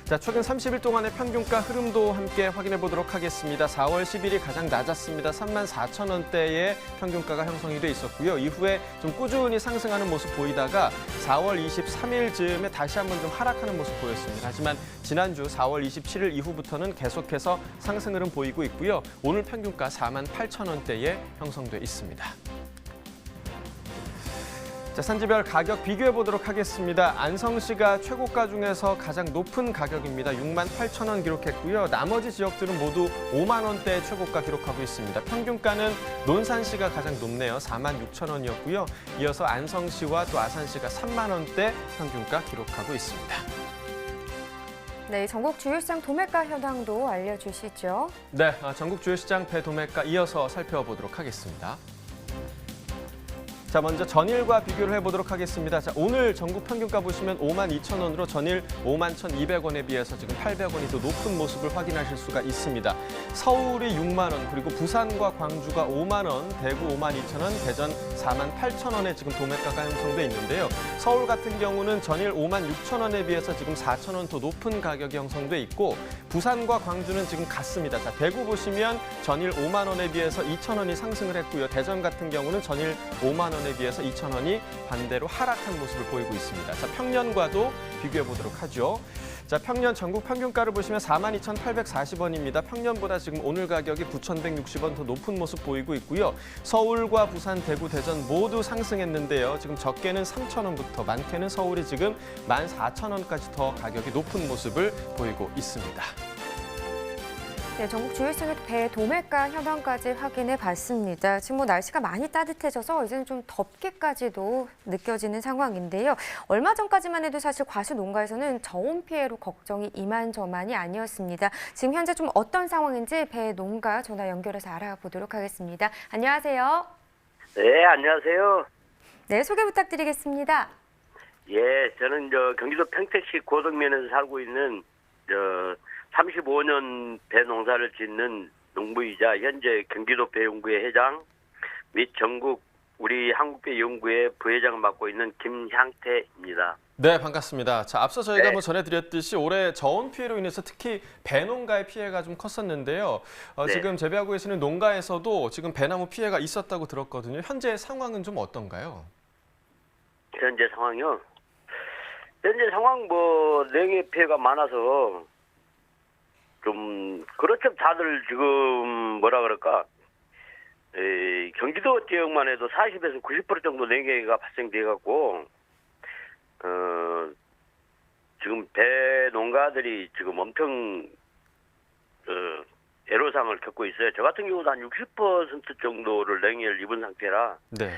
자, 최근 30일 동안의 평균가 흐름도 함께 확인해 보도록 하겠습니다. 4월 10일이 가장 낮았습니다. 34,000원대의 평균가가 형성이 돼 있었고요. 이후에 좀 꾸준히 상승하는 모습 보이다가 4월 23일 즈음에 다시 한번 좀 하락하는 모습 보였습니다. 하지만 지난주 4월 27일 이후부터는 계속해서 상승 흐름 보이고 있고요. 오늘 평균가 48,000원대에 형성돼 있습니다. 자, 산지별 가격 비교해 보도록 하겠습니다. 안성시가 최고가 중에서 가장 높은 가격입니다. 68,000원 기록했고요. 나머지 지역들은 모두 5만 원대 최고가 기록하고 있습니다. 평균가는 논산시가 가장 높네요. 46,000원이었고요. 이어서 안성시와 또 아산시가 3만 원대 평균가 기록하고 있습니다. 네, 전국 주요 시장 도매가 현황도 알려주시죠. 네, 전국 주요 시장 배 도매가 이어서 살펴보도록 하겠습니다. 자, 먼저 전일과 비교를 해보도록 하겠습니다. 자, 오늘 전국 평균가 보시면 52,000원으로 전일 51,200원에 비해서 지금 800원이 더 높은 모습을 확인하실 수가 있습니다. 서울이 6만 원, 그리고 부산과 광주가 5만 원, 대구 52,000원, 대전 48,000원에 지금 도매가가 형성돼 있는데요. 서울 같은 경우는 전일 56,000원에 비해서 지금 4,000원 더 높은 가격이 형성돼 있고 부산과 광주는 지금 같습니다. 자, 대구 보시면 전일 5만 원에 비해서 2,000원이 상승을 했고요. 대전 같은 경우는 전일 5만 원에 비해서 2,000원이 반대로 하락한 모습을 보이고 있습니다. 자, 평년과도 비교해 보도록 하죠. 자, 평년 전국 평균가를 보시면 42,840원입니다. 평년보다 지금 오늘 가격이 9,160원 더 높은 모습 보이고 있고요. 서울과 부산, 대구, 대전 모두 상승했는데요. 지금 적게는 3,000원부터 많게는 서울이 지금 14,000원까지 더 가격이 높은 모습을 보이고 있습니다. 네, 전국 주요 시장의 배 도매가 현황까지 확인해 봤습니다. 지금 날씨가 많이 따뜻해져서 이제는 좀 덥게까지도 느껴지는 상황인데요. 얼마 전까지만 해도 사실 과수 농가에서는 저온 피해로 걱정이 이만저만이 아니었습니다. 지금 현재 좀 어떤 상황인지 배 농가 전화 연결해서 알아보도록 하겠습니다. 안녕하세요. 네, 안녕하세요. 네, 소개 부탁드리겠습니다. 예, 저는 경기도 평택시 고덕면에서 살고 있는 35년 배 농사를 짓는 농부이자 현재 경기도 배연구회 회장 및 전국 우리 한국배연구회 부회장을 맡고 있는 김향태입니다. 네, 반갑습니다. 자, 앞서 저희가 네. 전해드렸듯이 올해 저온 피해로 인해서 특히 배농가의 피해가 좀 컸었는데요. 네. 지금 재배하고 계시는 농가에서도 지금 배나무 피해가 있었다고 들었거든요. 현재 상황은 좀 어떤가요? 현재 상황이요? 현재 상황 냉해 피해가 많아서 좀 그렇죠. 다들 지금 경기도 지역만 해도 40에서 90% 정도 냉해가 발생돼 갖고 지금 배 농가들이 지금 엄청 애로사항을 겪고 있어요. 저 같은 경우도 한 60% 정도를 냉해를 입은 상태라 네.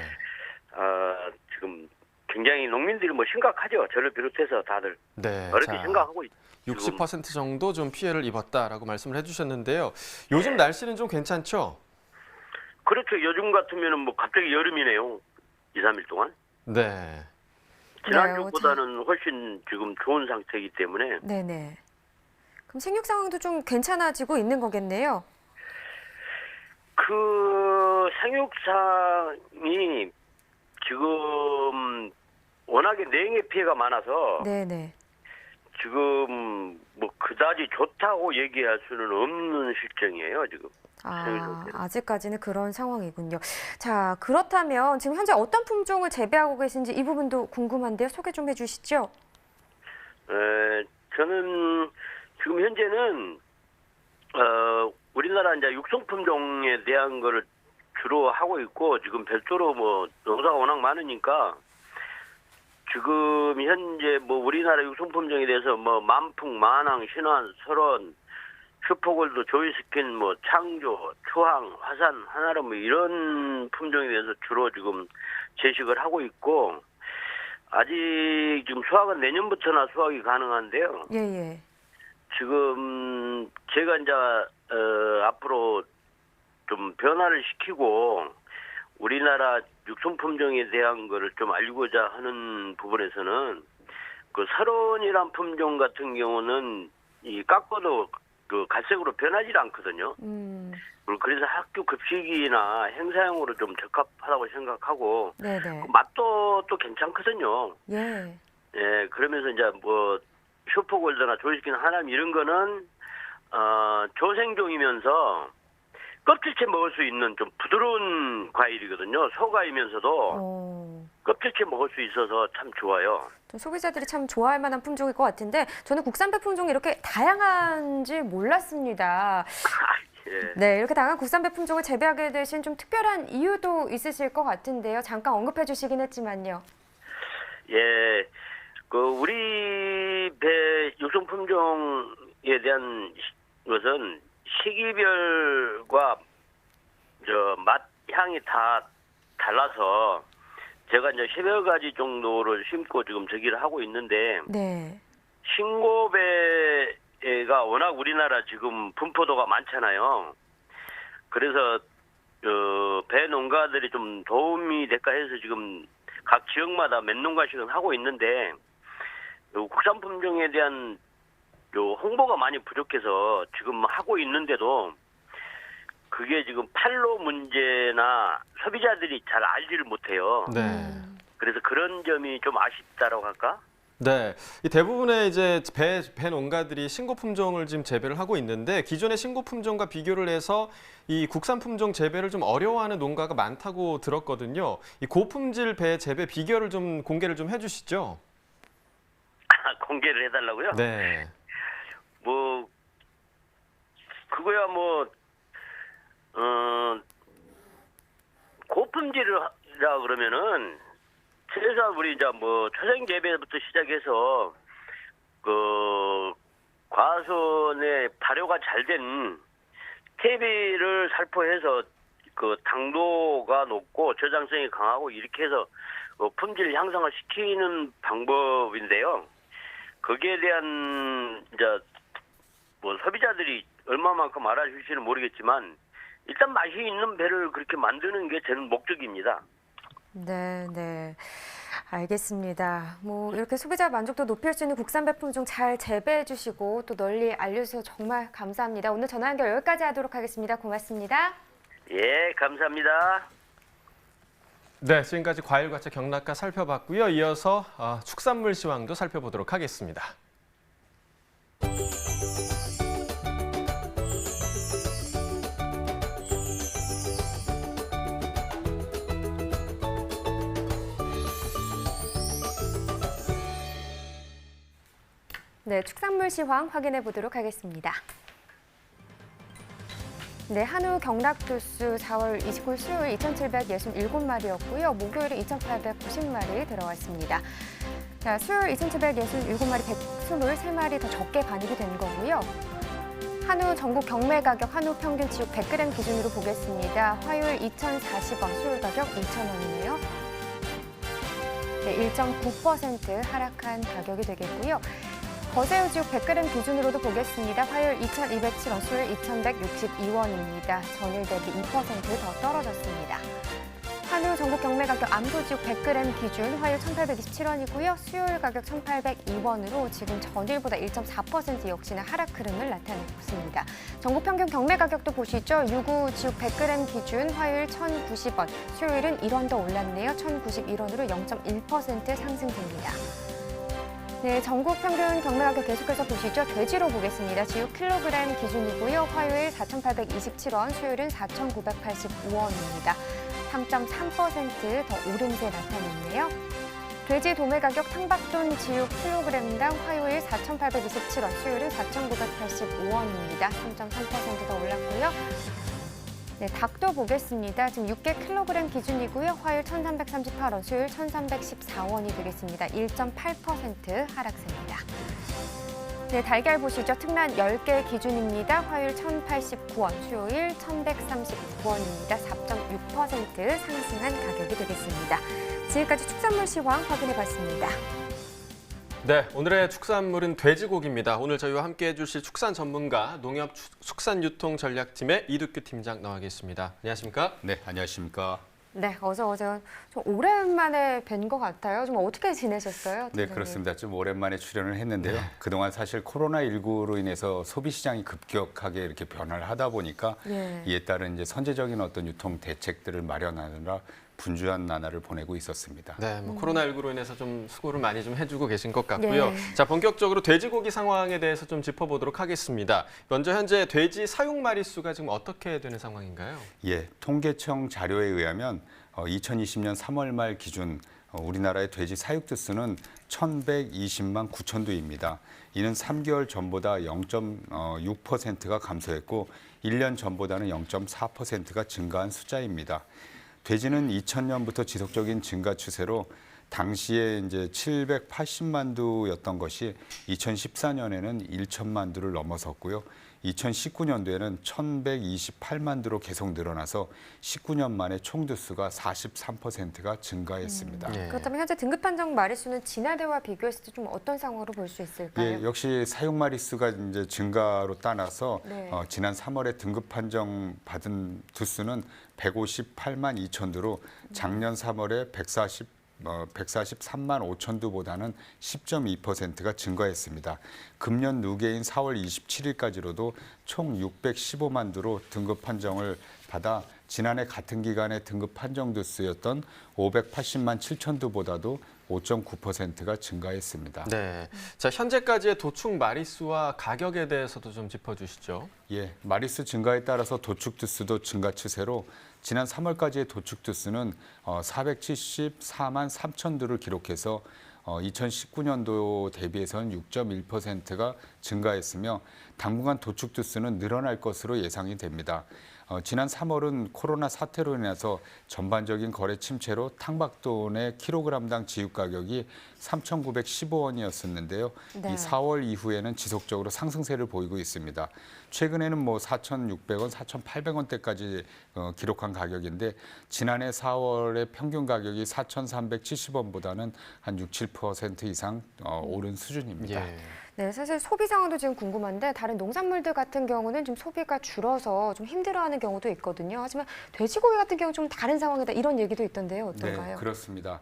지금 굉장히 농민들이 뭐 심각하죠. 저를 비롯해서 다들 네. 어렵게 생각하고 있죠. 60% 정도 좀 피해를 입었다라고 말씀을 해주셨는데요. 요즘 날씨는 좀 괜찮죠? 그렇죠. 요즘 같으면은 뭐 갑자기 여름이네요. 2, 3일 동안. 네. 지난주보다는 훨씬 지금 좋은 상태이기 때문에 네네. 그럼 생육 상황도 좀 괜찮아지고 있는 거겠네요. 그 생육상이 지금 워낙에 냉해 피해가 많아서 네네. 지금 뭐 그다지 좋다고 얘기할 수는 없는 실정이에요, 지금. 아직까지는 그런 상황이군요. 자, 그렇다면 지금 현재 어떤 품종을 재배하고 계신지 이 부분도 궁금한데요. 소개 좀 해주시죠. 저는 지금 현재는 우리나라 이제 육성 품종에 대한 거를 주로 하고 있고 지금 별도로 뭐 농사가 워낙 많으니까 지금 현재 뭐 우리나라 육성 품종에 대해서 뭐 만풍, 만항, 신환, 설원, 슈퍼골드, 조이스킨, 뭐 창조, 초항, 화산, 하나로 뭐 이런 품종에 대해서 주로 지금 제식을 하고 있고 아직 지금 수확은 내년부터나 수확이 가능한데요. 예. 지금 제가 이제 앞으로 좀 변화를 시키고 우리나라 육성 품종에 대한 거를 좀 알고자 하는 부분에서는 그 설원이란 품종 같은 경우는 이 깎아도 그 갈색으로 변하지 않거든요. 그래서 학교 급식이나 행사용으로 좀 적합하다고 생각하고 네네. 그 맛도 또 괜찮거든요. 예. 예, 그러면서 이제 뭐 슈퍼골드나 조이스킨 하남 이런 거는 조생종이면서 껍질째 먹을 수 있는 좀 부드러운 과일이거든요. 소과이면서도 껍질째 먹을 수 있어서 참 좋아요. 소비자들이 참 좋아할 만한 품종일 것 같은데 저는 국산배 품종이 이렇게 다양한지 몰랐습니다. 예. 네, 이렇게 다양한 국산배 품종을 재배하게 되신 좀 특별한 이유도 있으실 것 같은데요. 잠깐 언급해 주시긴 했지만요. 예, 그 우리 배 육성 품종에 대한 것은 시기별과 맛 향이 다 달라서 제가 이제 10여 가지 정도를 심고 지금 저기를 하고 있는데 네. 신고배가 워낙 우리나라 지금 분포도가 많잖아요. 그래서 배 농가들이 좀 도움이 될까 해서 지금 각 지역마다 몇 농가씩은 하고 있는데 국산 품종에 대한 홍보가 많이 부족해서 지금 하고 있는데도 그게 지금 판로 문제나 소비자들이 잘 알지를 못해요. 네. 그래서 그런 점이 좀 아쉽다라고 할까? 네, 이 대부분의 이제 배 농가들이 신고 품종을 지금 재배를 하고 있는데 기존의 신고 품종과 비교를 해서 이 국산 품종 재배를 좀 어려워하는 농가가 많다고 들었거든요. 이 고품질 배 재배 비결을 좀 공개를 좀 해주시죠. 공개를 해달라고요? 네. 뭐 그거야 뭐 고품질이라 그러면은 최소한 우리 이제 뭐 초생 재배부터 시작해서 그 과수원의 발효가 잘 된 퇴비를 살포해서 그 당도가 높고 저장성이 강하고 이렇게 해서 품질 향상을 시키는 방법인데요. 거기에 대한 이제 뭐 소비자들이 얼마만큼 알아주실지는 모르겠지만 일단 맛이 있는 배를 그렇게 만드는 게 제 목적입니다. 네. 알겠습니다. 뭐 이렇게 소비자 만족도 높일 수 있는 국산배 품종 잘 재배해 주시고 또 널리 알려주셔서 정말 감사합니다. 오늘 전화 연결 여기까지 하도록 하겠습니다. 고맙습니다. 예, 감사합니다. 네, 지금까지 과일과채 경락가 살펴봤고요. 이어서 축산물 시황도 살펴보도록 하겠습니다. 네, 축산물 시황 확인해 보도록 하겠습니다. 네, 한우 경락두수 4월 29일 수요일 2,767마리였고요. 목요일에 2,890마리 들어왔습니다. 자, 수요일 2,767마리 123마리 더 적게 반입이 된 거고요. 한우 전국 경매 가격 한우 평균 지육 100g 기준으로 보겠습니다. 화요일 2,040원, 수요일 가격 2,000원이네요. 네, 1.9% 하락한 가격이 되겠고요. 거새우 지육 100g 기준으로도 보겠습니다. 화요일 2,207원, 수요일 2,162원입니다. 전일 대비 2%더 떨어졌습니다. 한우 전국 경매 가격 암소지육 100g 기준 화요일 1,827원이고요. 수요일 가격 1,802원으로 지금 전일보다 1.4% 역시나 하락 흐름을 나타내고 있습니다. 전국 평균 경매 가격도 보시죠. 유구 지육 100g 기준 화요일 1,090원, 수요일은 1원 더 올랐네요. 1,091원으로 0.1% 상승됩니다. 네, 전국 평균 경매 가격 계속해서 보시죠. 돼지로 보겠습니다. 지육 킬로그램 기준이고요. 화요일 4,827원, 수요일은 4,985원입니다. 3.3% 더 오름세 나타냈네요. 돼지 도매 가격 탕박돈 지육 킬로그램당 화요일 4,827원, 수요일은 4,985원입니다. 3.3% 더 올랐고요. 네, 닭도 보겠습니다. 지금 6개 킬로그램 기준이고요. 화요일 1,338원, 수요일 1,314원이 되겠습니다. 1.8% 하락세입니다. 네, 달걀 보시죠. 특란 10개 기준입니다. 화요일 1,089원, 수요일 1,139원입니다. 4.6% 상승한 가격이 되겠습니다. 지금까지 축산물 시황 확인해봤습니다. 네, 오늘의 축산물은 돼지고기입니다. 오늘 저희와 함께해 주실 축산 전문가 농협축산유통전략팀의 이두규 팀장 나와 계십니다. 안녕하십니까? 네, 안녕하십니까? 네, 어서 좀 오랜만에 뵌 것 같아요. 좀 어떻게 지내셨어요? 네, 팀장님? 그렇습니다. 좀 오랜만에 출연을 했는데요. 그동안 사실 코로나19로 인해서 소비 시장이 급격하게 이렇게 변화를 하다 보니까 예. 이에 따른 이제 선제적인 어떤 유통 대책들을 마련하느라 분주한 나날을 보내고 있었습니다. 네, 코로나19로 인해서 좀 수고를 많이 좀 해주고 계신 것 같고요. 네. 자, 본격적으로 돼지고기 상황에 대해서 좀 짚어보도록 하겠습니다. 먼저 현재 돼지 사육 마리수가 지금 어떻게 되는 상황인가요? 예, 통계청 자료에 의하면 2020년 3월 말 기준 우리나라의 돼지 사육두 수는 1,120만 9천 두입니다. 이는 3개월 전보다 0.6%가 감소했고 1년 전보다는 0.4%가 증가한 숫자입니다. 돼지는 2000년부터 지속적인 증가 추세로 당시에 이제 780만 두였던 것이 2014년에는 1천만 두를 넘어섰고요. 2019년도에는 1,128만 두로 계속 늘어나서 19년 만에 총 두수가 43%가 증가했습니다. 예. 그렇다면 현재 등급 판정 마리수는 지난해와 비교했을 때 좀 어떤 상황으로 볼 수 있을까요? 예, 역시 사육 마리수가 이제 증가로 따라서 네. 지난 3월에 등급 판정 받은 두수는 158만 2천 두로 작년 3월에 143만 5천 두보다는 10.2%가 증가했습니다. 금년 누계인 4월 27일까지로도 총 615만 두로 등급 판정을 받아 지난해 같은 기간의 등급 판정 두수였던 580만 7천 두보다도 5.9%가 증가했습니다. 네, 자 현재까지의 도축 마리수와 가격에 대해서도 좀 짚어주시죠. 예, 마리수 증가에 따라서 도축 두수도 증가 추세로 지난 3월까지의 도축 두수는 474만 3천 두를 기록해서 2019년도 대비해서는 6.1%가 증가했으며 당분간 도축 두수는 늘어날 것으로 예상이 됩니다. 지난 3월은 코로나 사태로 인해서 전반적인 거래 침체로 탕박돈의 킬로그램당 지육 가격이 3,915원이었었는데요. 네. 이 4월 이후에는 지속적으로 상승세를 보이고 있습니다. 최근에는 4,600원, 4,800원대까지 기록한 가격인데 지난해 4월의 평균 가격이 4,370원보다는 한 6, 7% 이상 오른 수준입니다. 예. 네, 사실 소비 상황도 지금 궁금한데 다른 농산물들 같은 경우는 좀 소비가 줄어서 좀 힘들어하는 경우도 있거든요. 하지만 돼지고기 같은 경우는 좀 다른 상황이다 이런 얘기도 있던데요. 어떤가요? 네, 그렇습니다.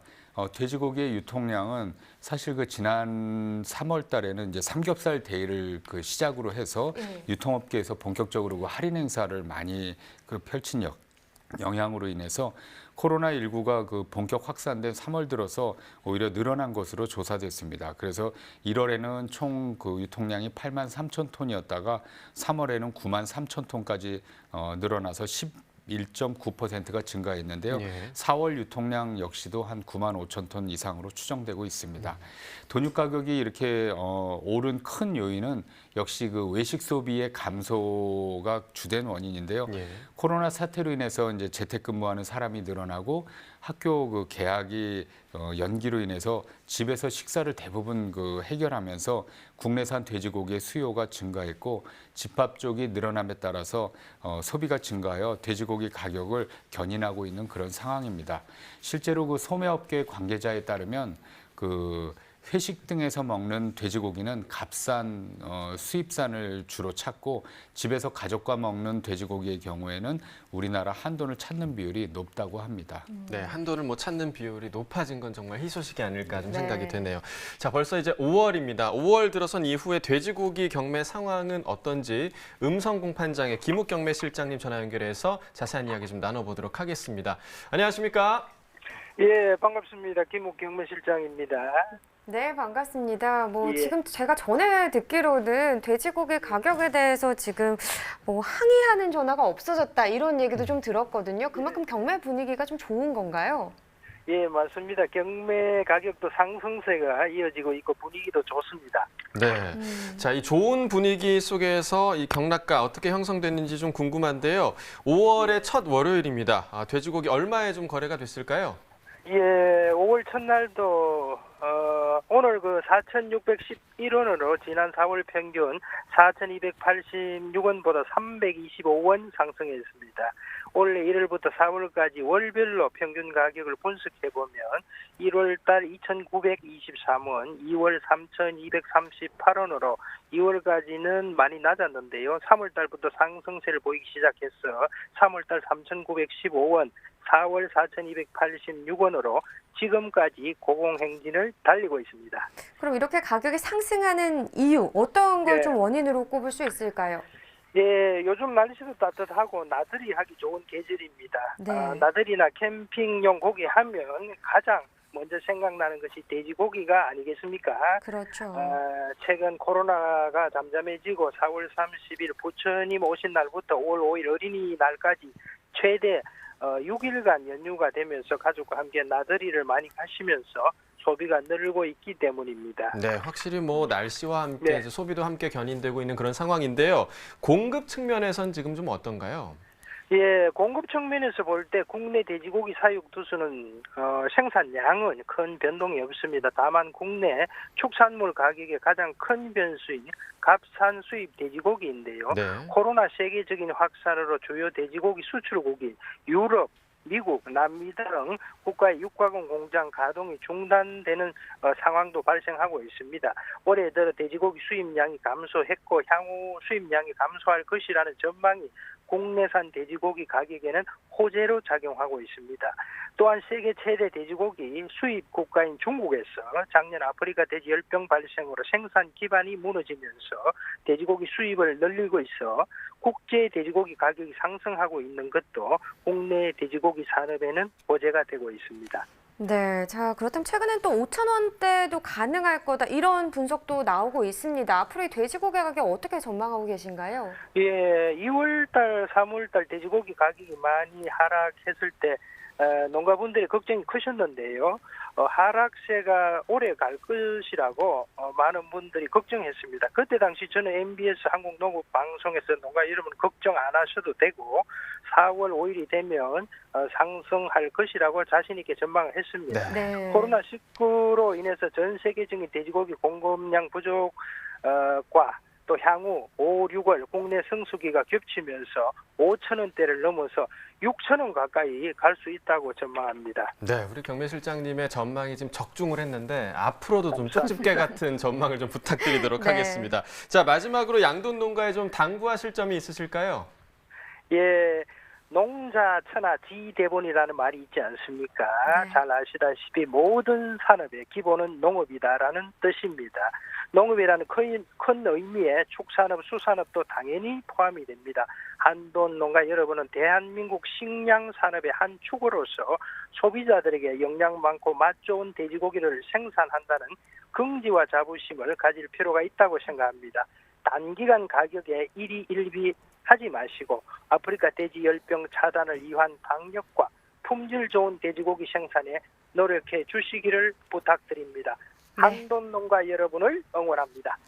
돼지고기의 유통량은 사실 그 지난 3월 달에는 이제 삼겹살 데이를 그 시작으로 해서 유통업계에서 본격적으로 그 할인 행사를 많이 그 펼친 영향으로 인해서 코로나19가 그 본격 확산된 3월 들어서 오히려 늘어난 것으로 조사됐습니다. 그래서 1월에는 총 그 유통량이 8만 3천 톤이었다가 3월에는 9만 3천 톤까지 늘어나서 1.9%가 증가했는데요. 예. 4월 유통량 역시도 한 9만 5천 톤 이상으로 추정되고 있습니다. 돈육 가격이 이렇게 오른 큰 요인은 역시 그 외식 소비의 감소가 주된 원인인데요. 예. 코로나 사태로 인해서 이제 재택근무하는 사람이 늘어나고 학교 그 개학이 연기로 인해서 집에서 식사를 대부분 그 해결하면서 국내산 돼지고기의 수요가 증가했고 집합 쪽이 늘어남에 따라서 소비가 증가하여 돼지고기 가격을 견인하고 있는 그런 상황입니다. 실제로 그 소매업계 관계자에 따르면 그 회식 등에서 먹는 돼지고기는 값싼 수입산을 주로 찾고 집에서 가족과 먹는 돼지고기의 경우에는 우리나라 한돈을 찾는 비율이 높다고 합니다. 네, 한돈을 못 찾는 비율이 높아진 건 정말 희소식이 아닐까 좀 네. 생각이 되네요. 자, 벌써 이제 5월입니다. 5월 들어선 이후에 돼지고기 경매 상황은 어떤지 음성 공판장의 김욱 경매 실장님 전화 연결해서 자세한 이야기 좀 나눠보도록 하겠습니다. 안녕하십니까? 예, 반갑습니다. 김욱 경매실장입니다. 네, 반갑습니다. 예. 지금 제가 전에 듣기로는 돼지고기 가격에 대해서 지금 항의하는 전화가 없어졌다 이런 얘기도 좀 들었거든요. 그만큼 경매 분위기가 좀 좋은 건가요? 예, 맞습니다. 경매 가격도 상승세가 이어지고 있고 분위기도 좋습니다. 네. 자, 이 좋은 분위기 속에서 이 경락가 어떻게 형성됐는지 좀 궁금한데요. 5월의 첫 월요일입니다. 돼지고기 얼마에 좀 거래가 됐을까요? 예, 5월 첫날도 오늘 그 4,611원으로 지난 4월 평균 4,286원보다 325원 상승했습니다. 올해 1월부터 4월까지 월별로 평균 가격을 분석해보면 1월달 2,923원, 2월 3,238원으로 2월까지는 많이 낮았는데요. 3월달부터 상승세를 보이기 시작해서 3월달 3,915원, 4월 4,286원으로 지금까지 고공행진을 달리고 있습니다. 그럼 이렇게 가격이 상승하는 이유 어떤 걸 네. 좀 원인으로 꼽을 수 있을까요? 예, 요즘 날씨도 따뜻하고 나들이 하기 좋은 계절입니다. 네. 나들이나 캠핑용 고기 하면 가장 먼저 생각나는 것이 돼지고기가 아니겠습니까? 그렇죠. 최근 코로나가 잠잠해지고 4월 30일 부처님 오신 날부터 5월 5일 어린이날까지 최대 6일간 연휴가 되면서 가족과 함께 나들이를 많이 가시면서 소비가 늘고 있기 때문입니다. 네, 확실히 뭐 날씨와 함께 네. 이제 소비도 함께 견인되고 있는 그런 상황인데요. 공급 측면에선 지금 좀 어떤가요? 예, 공급 측면에서 볼 때 국내 돼지고기 사육 두수는 생산량은 큰 변동이 없습니다. 다만 국내 축산물 가격의 가장 큰 변수인 값싼 수입 돼지고기인데요. 네. 코로나 세계적인 확산으로 주요 돼지고기 수출국인 유럽, 미국, 남미 등 국가의 육가공 공장 가동이 중단되는 상황도 발생하고 있습니다. 올해 들어 돼지고기 수입량이 감소했고 향후 수입량이 감소할 것이라는 전망이 국내산 돼지고기 가격에는 호재로 작용하고 있습니다. 또한 세계 최대 돼지고기 수입 국가인 중국에서 작년 아프리카 돼지 열병 발생으로 생산 기반이 무너지면서 돼지고기 수입을 늘리고 있어 국제 돼지고기 가격이 상승하고 있는 것도 국내 돼지고기 산업에는 호재가 되고 있습니다. 네, 자 그렇다면 최근엔 또 5,000원대도 가능할 거다 이런 분석도 나오고 있습니다. 앞으로 이 돼지고기 가격 어떻게 전망하고 계신가요? 예, 2월달, 3월달 돼지고기 가격이 많이 하락했을 때 농가분들이 걱정이 크셨는데요. 하락세가 오래 갈 것이라고 많은 분들이 걱정했습니다. 그때 당시 저는 MBS 한국농업방송에서 농가 여러분 걱정 안 하셔도 되고 4월 5일이 되면 상승할 것이라고 자신 있게 전망을 했습니다. 네. 코로나19로 인해서 전 세계적인 돼지고기 공급량 부족과 또 향후 5, 6월 국내 성수기가 겹치면서 5,000원대를 넘어서 6,000원 가까이 갈 수 있다고 전망합니다. 네, 우리 경매 실장님의 전망이 지금 적중을 했는데 앞으로도 좀 쪽집게 같은 전망을 좀 부탁드리도록 네. 하겠습니다. 자, 마지막으로 양돈 농가에 좀 당부하실 점이 있으실까요? 예, 농자 천하 지대본이라는 말이 있지 않습니까? 네. 잘 아시다시피 모든 산업의 기본은 농업이다라는 뜻입니다. 농업이라는 큰 의미의 축산업, 수산업도 당연히 포함이 됩니다. 한돈 농가 여러분은 대한민국 식량 산업의 한 축으로서 소비자들에게 영양 많고 맛 좋은 돼지고기를 생산한다는 긍지와 자부심을 가질 필요가 있다고 생각합니다. 단기간 가격에 일희일비하지 마시고 아프리카 돼지 열병 차단을 위한 방역과 품질 좋은 돼지고기 생산에 노력해 주시기를 부탁드립니다. 한돈 농가 여러분을 응원합니다.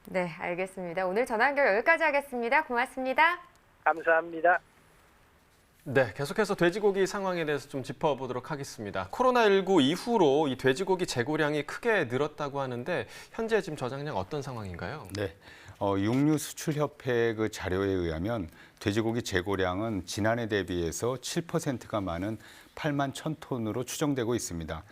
네, 알겠습니다. 오늘 전화 연결 여기까지 하겠습니다. 고맙습니다. 감사합니다. 네, 계속해서 돼지고기 상황에 대해서 좀 짚어보도록 하겠습니다. 코로나19 이후로 이 돼지고기 재고량이 크게 늘었다고 하는데 현재 지금 저장량 어떤 상황인가요? 네. 육류수출협회 그 자료에 의하면 돼지고기 재고량은 지난해 대비해서 7%가 많은 8만 1,000톤으로 추정되고 있습니다.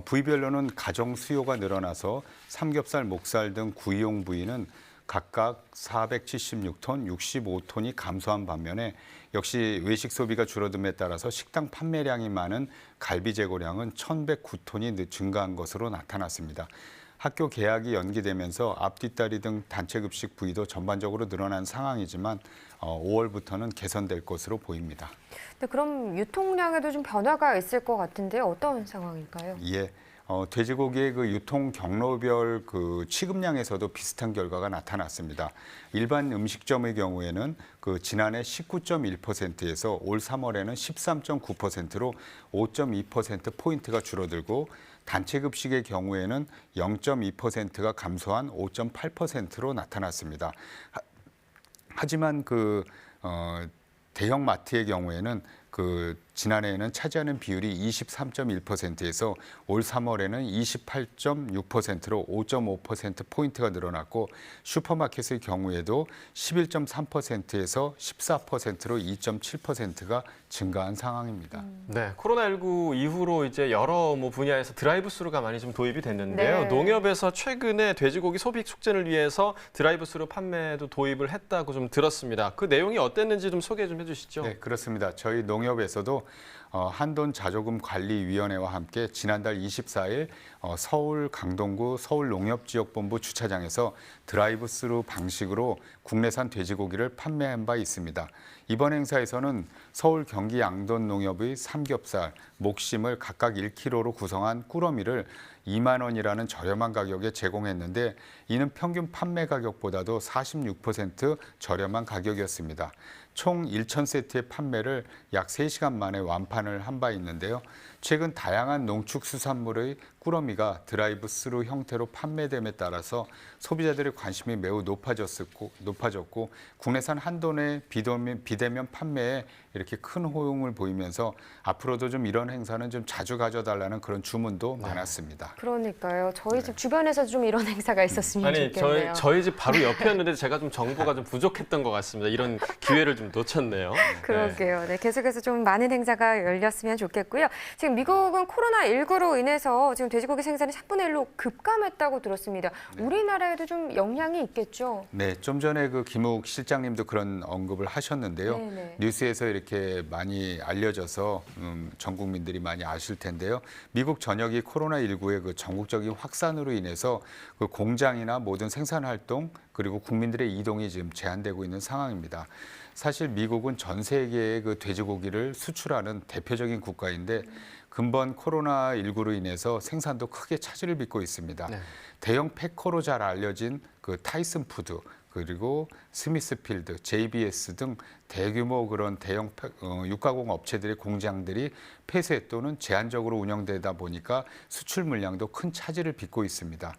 부위별로는 가정 수요가 늘어나서 삼겹살, 목살 등 구이용 부위는 각각 476톤, 65톤이 감소한 반면에 역시 외식 소비가 줄어듦에 따라서 식당 판매량이 많은 갈비 재고량은 1,109톤이 증가한 것으로 나타났습니다. 학교 개학이 연기되면서 앞뒷다리 등 단체 급식 부위도 전반적으로 늘어난 상황이지만 5월부터는 개선될 것으로 보입니다. 네, 그럼 유통량에도 좀 변화가 있을 것 같은데요. 어떤 상황일까요? 예. 돼지고기의 그 유통 경로별 그 취급량에서도 비슷한 결과가 나타났습니다. 일반 음식점의 경우에는 그 지난해 19.1%에서 올 3월에는 13.9%로 5.2% 포인트가 줄어들고 단체 급식의 경우에는 0.2%가 감소한 5.8%로 나타났습니다. 하지만 대형 마트의 경우에는 지난해에는 차지하는 비율이 23.1%에서 올 3월에는 28.6%로 5.5%포인트가 늘어났고 슈퍼마켓의 경우에도 11.3%에서 14%로 2.7%가 증가한 상황입니다. 네, 코로나19 이후로 이제 여러 분야에서 드라이브스루가 많이 좀 도입이 됐는데요. 네. 농협에서 최근에 돼지고기 소비 촉진을 위해서 드라이브스루 판매도 도입을 했다고 좀 들었습니다. 그 내용이 어땠는지 좀 소개 좀 해주시죠. 네, 그렇습니다. 저희 농협에서도 한돈자조금관리위원회와 함께 지난달 24일 서울 강동구 서울농협지역본부 주차장에서 드라이브스루 방식으로 국내산 돼지고기를 판매한 바 있습니다. 이번 행사에서는 서울 경기 양돈농협의 삼겹살, 목심을 각각 1kg로 구성한 꾸러미를 2만 원이라는 저렴한 가격에 제공했는데 이는 평균 판매 가격보다도 46% 저렴한 가격이었습니다. 총 1,000세트의 판매를 약 3시간 만에 완판을 한 바 있는데요. 최근 다양한 농축수산물의 꾸러미가 드라이브스루 형태로 판매됨에 따라서 소비자들의 관심이 매우 높아졌고 국내산 한돈의 비대면 판매에 이렇게 큰 호응을 보이면서 앞으로도 좀 이런 행사는 좀 자주 가져달라는 그런 주문도 많았습니다. 그러니까요. 저희 집 주변에서 좀 이런 행사가 있었으면 아니 좋겠네요. 저희 집 바로 옆이었는데 제가 좀 정보가 좀 부족했던 것 같습니다. 이런 기회를 좀 놓쳤네요. 그러게요. 네, 계속해서 좀 많은 행사가 열렸으면 좋겠고요. 지금 미국은 코로나19로 인해서 지금 돼지고기 생산이 3분의 1로 급감했다고 들었습니다. 우리나라에도 좀 영향이 있겠죠? 네, 좀 전에 김욱 실장님도 그런 언급을 하셨는데요. 네네. 뉴스에서 이렇게 많이 알려져서 전 국민들이 많이 아실 텐데요. 미국 전역이 코로나19의 전국적인 확산으로 인해서 공장이나 모든 생산 활동 그리고 국민들의 이동이 지금 제한되고 있는 상황입니다. 사실 미국은 전 세계에 돼지고기를 수출하는 대표적인 국가인데 근본 코로나19로 인해서 생산도 크게 차질을 빚고 있습니다. 네. 대형 패커로 잘 알려진 타이슨 푸드 그리고 스미스필드, JBS 등 대규모 그런 대형 육가공 업체들의 공장들이 폐쇄 또는 제한적으로 운영되다 보니까 수출 물량도 큰 차질을 빚고 있습니다.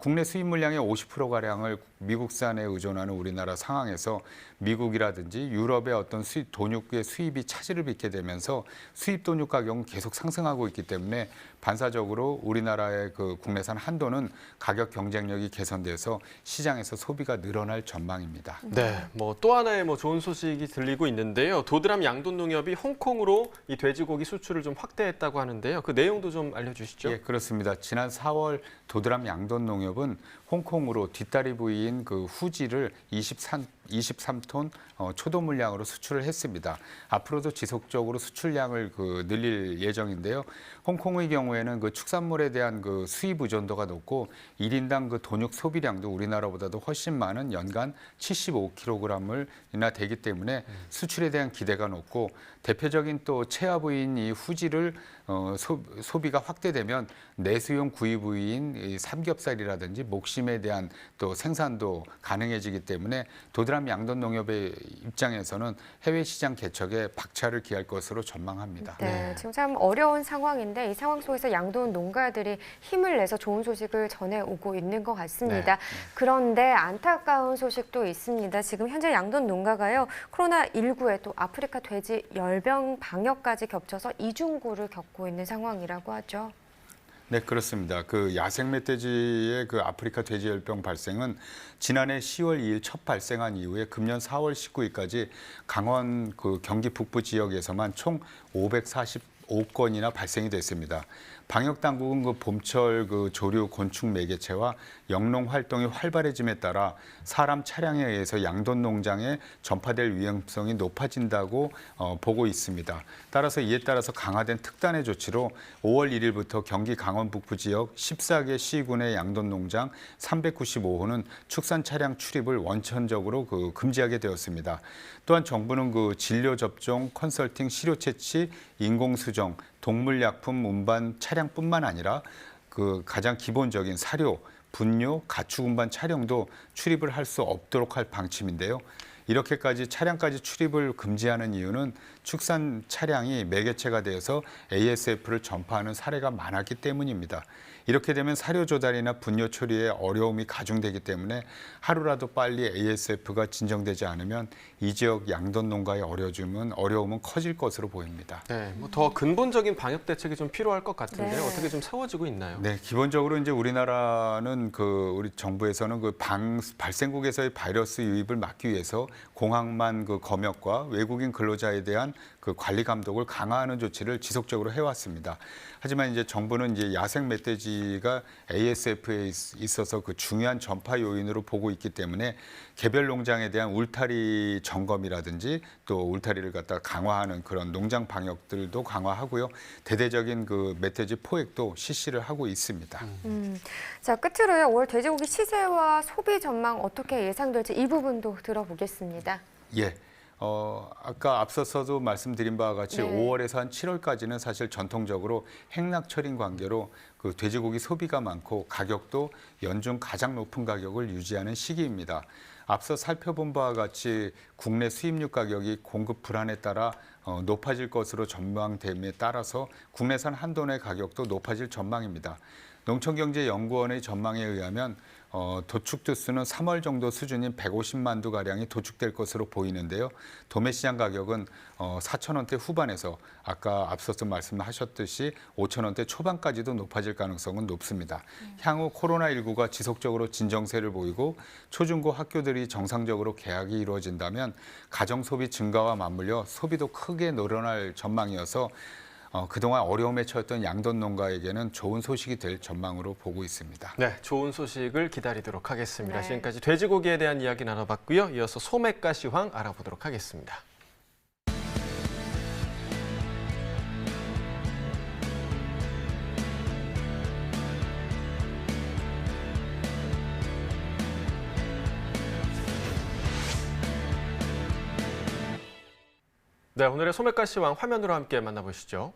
국내 수입 물량의 50%가량을 미국산에 의존하는 우리나라 상황에서 미국이라든지 유럽의 어떤 돈육의 수입이 차질을 빚게 되면서 수입 돈육 가격은 계속 상승하고 있기 때문에 반사적으로 우리나라의 국내산 한돈은 가격 경쟁력이 개선돼서 시장에서 소비가 늘어날 전망입니다. 네, 또 하나의 좋은 소식이 들리고 있는데요. 도드람 양돈농협이 홍콩으로 이 돼지고기 수출을 좀 확대했다고 하는데요. 그 내용도 좀 알려주시죠. 예, 그렇습니다. 지난 4월 도드람 양돈농협은 홍콩으로 뒷다리 부위인 후지를 23톤 초도 물량으로 수출을 했습니다. 앞으로도 지속적으로 수출량을 늘릴 예정인데요. 홍콩의 경우에는 축산물에 대한 수입 의존도가 높고 1인당 돈육 소비량도 우리나라보다도 훨씬 많은 연간 75kg이나 되기 때문에 수출에 대한 기대가 높고 대표적인 또 체화 부위인 이 후지를 소비가 확대되면 내수용 구이 부위인 이 삼겹살이라든지 목심에 대한 또 생산도 가능해지기 때문에 도드람 양돈 농협의 입장에서는 해외 시장 개척에 박차를 기할 것으로 전망합니다. 네, 지금 참 어려운 상황인데 이 상황 속에서 양돈 농가들이 힘을 내서 좋은 소식을 전해오고 있는 것 같습니다. 그런데 안타까운 소식도 있습니다. 지금 현재 양돈 농가가요, 코로나19에 또 아프리카 돼지 열병 방역까지 겹쳐서 이중고를 겪고 있는 상황이라고 하죠. 네, 그렇습니다. 그 야생 멧돼지의 그 아프리카 돼지열병 발생은 지난해 10월 2일 첫 발생한 이후에 금년 4월 19일까지 강원 그 경기 북부 지역에서만 총 545건이나 발생이 됐습니다. 방역 당국은 그 봄철 그 조류 곤충 매개체와 영농 활동이 활발해짐에 따라 사람 차량에 의해서 양돈 농장에 전파될 위험성이 높아진다고 보고 있습니다. 따라서 이에 따라서 강화된 특단의 조치로 5월 1일부터 경기 강원 북부 지역 14개 시군의 양돈 농장 395호는 축산 차량 출입을 원천적으로 그 금지하게 되었습니다. 또한 정부는 그 진료 접종, 컨설팅, 시료 채취, 인공 수정, 동물약품 운반 차량뿐만 아니라 그 가장 기본적인 사료, 분뇨, 가축 운반 차량도 출입을 할 수 없도록 할 방침인데요. 이렇게까지 차량까지 출입을 금지하는 이유는 축산 차량이 매개체가 되어서 ASF를 전파하는 사례가 많았기 때문입니다. 이렇게 되면 사료 조달이나 분뇨 처리에 어려움이 가중되기 때문에 하루라도 빨리 ASF가 진정되지 않으면 이 지역 양돈 농가의 어려움은 커질 것으로 보입니다. 네, 뭐 더 근본적인 방역 대책이 좀 필요할 것 같은데요. 네. 어떻게 좀 세워지고 있나요? 네, 기본적으로 이제 우리나라는 우리 정부에서는 발생국에서의 바이러스 유입을 막기 위해서 공항만 검역과 외국인 근로자에 대한 관리 감독을 강화하는 조치를 지속적으로 해왔습니다. 하지만 이제 정부는 이제 야생 멧돼지가 ASF에 있어서 중요한 전파 요인으로 보고 있기 때문에 개별 농장에 대한 울타리 점검이라든지 또 울타리를 갖다 강화하는 그런 농장 방역들도 강화하고요. 대대적인 멧돼지 포획도 실시를 하고 있습니다. 자, 끝으로요, 올 돼지고기 시세와 소비 전망 어떻게 예상될지 이 부분도 들어보겠습니다. 예. 아까 앞서서도 말씀드린 바와 같이 5월에서 한 7월까지는 사실 전통적으로 행락철인 관계로 돼지고기 소비가 많고 가격도 연중 가장 높은 가격을 유지하는 시기입니다. 앞서 살펴본 바와 같이 국내 수입류 가격이 공급 불안에 따라 높아질 것으로 전망됨에 따라서 국내산 한돈의 가격도 높아질 전망입니다. 농촌경제연구원의 전망에 의하면 도축 두수는 3월 정도 수준인 150만 두 가량이 도축될 것으로 보이는데요. 도매시장 가격은 4,000원대 후반에서 아까 앞서서 말씀하셨듯이 5,000원대 초반까지도 높아질 가능성은 높습니다. 향후 코로나19가 지속적으로 진정세를 보이고 초중고 학교들이 정상적으로 개학이 이루어진다면 가정 소비 증가와 맞물려 소비도 크게 늘어날 전망이어서 그동안 어려움에 처했던 양돈 농가에게는 좋은 소식이 될 전망으로 보고 있습니다. 네, 좋은 소식을 기다리도록 하겠습니다. 네. 지금까지 돼지고기에 대한 이야기 나눠봤고요. 이어서 소매가 시황 알아보도록 하겠습니다. 네, 오늘의 소매가 시황 화면으로 함께 만나보시죠.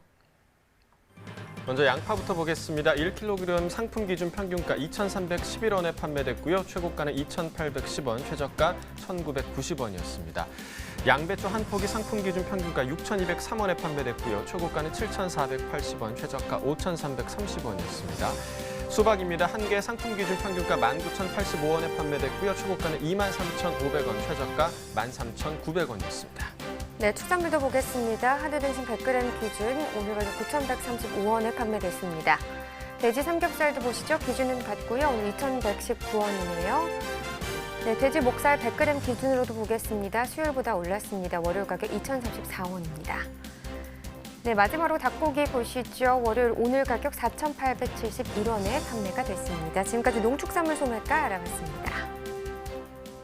먼저 양파부터 보겠습니다. 1kg 상품 기준 평균가 2,311원에 판매됐고요. 최고가는 2,810원, 최저가 1,990원이었습니다. 양배추 한 포기 상품 기준 평균가 6,203원에 판매됐고요. 최고가는 7,480원, 최저가 5,330원이었습니다. 수박입니다. 한 개 상품 기준 평균가 19,085원에 판매됐고요. 최고가는 23,500원, 최저가 13,900원이었습니다. 네, 축산물도 보겠습니다. 한우 등심 100g 기준 오늘 가격 9,135원에 판매됐습니다. 돼지 삼겹살도 보시죠. 기준은 같고요. 오늘 2,119원이네요. 네, 돼지 목살 100g 기준으로도 보겠습니다. 수요일보다 올랐습니다. 월요일 가격 2,034원입니다. 네, 마지막으로 닭고기 보시죠. 월요일 오늘 가격 4,871원에 판매가 됐습니다. 지금까지 농축산물 소매가 알아봤습니다.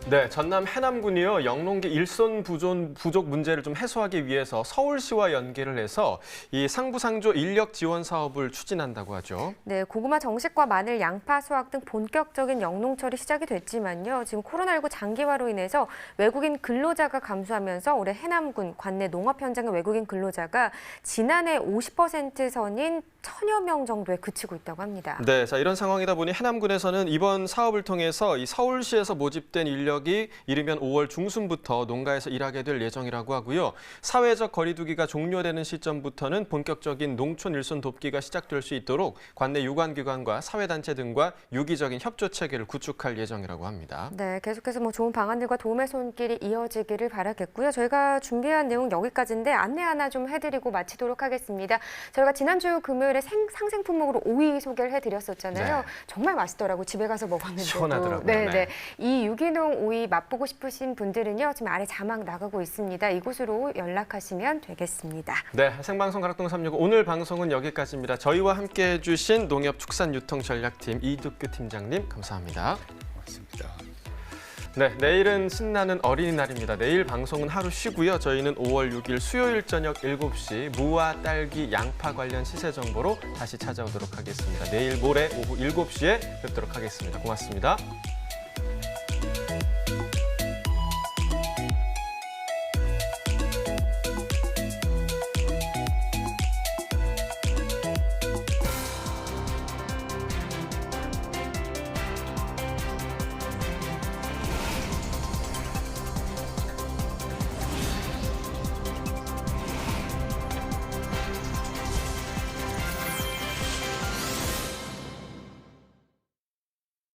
네, 전남 해남군이요. 영농기 일손 부족 문제를 좀 해소하기 위해서 서울시와 연계를 해서 이 상부상조 인력 지원 사업을 추진한다고 하죠. 네, 고구마 정식과 마늘, 양파 수확 등 본격적인 영농철이 시작이 됐지만요. 지금 코로나19 장기화로 인해서 외국인 근로자가 감소하면서 올해 해남군 관내 농업 현장의 외국인 근로자가 지난해 50% 선인 1000여 명 정도에 그치고 있다고 합니다. 네, 자 이런 상황이다 보니 해남군에서는 이번 사업을 통해서 이 서울시에서 모집된 인력이 이르면 5월 중순부터 농가에서 일하게 될 예정이라고 하고요. 사회적 거리두기가 종료되는 시점부터는 본격적인 농촌 일손 돕기가 시작될 수 있도록 관내 유관기관과 사회단체 등과 유기적인 협조 체계를 구축할 예정이라고 합니다. 네, 계속해서 좋은 방안들과 도움의 손길이 이어지기를 바라겠고요. 저희가 준비한 내용 여기까지인데 안내 하나 좀 해드리고 마치도록 하겠습니다. 저희가 지난주 금요일에 상생 품목으로 오이 소개를 해드렸었잖아요. 네. 정말 맛있더라고 집에 가서 먹었는데도. 시원하더라고요. 네. 네. 이 유기농 오이 맛보고 싶으신 분들은요. 지금 아래 자막 나가고 있습니다. 이곳으로 연락하시면 되겠습니다. 네, 생방송 가락동 365 오늘 방송은 여기까지입니다. 저희와 함께해 주신 농협축산유통전략팀 이두규 팀장님 감사합니다. 고맙습니다. 네, 내일은 신나는 어린이날입니다. 내일 방송은 하루 쉬고요. 저희는 5월 6일 수요일 저녁 7시 무와 딸기, 양파 관련 시세 정보로 다시 찾아오도록 하겠습니다. 내일 모레 오후 7시에 뵙도록 하겠습니다. 고맙습니다.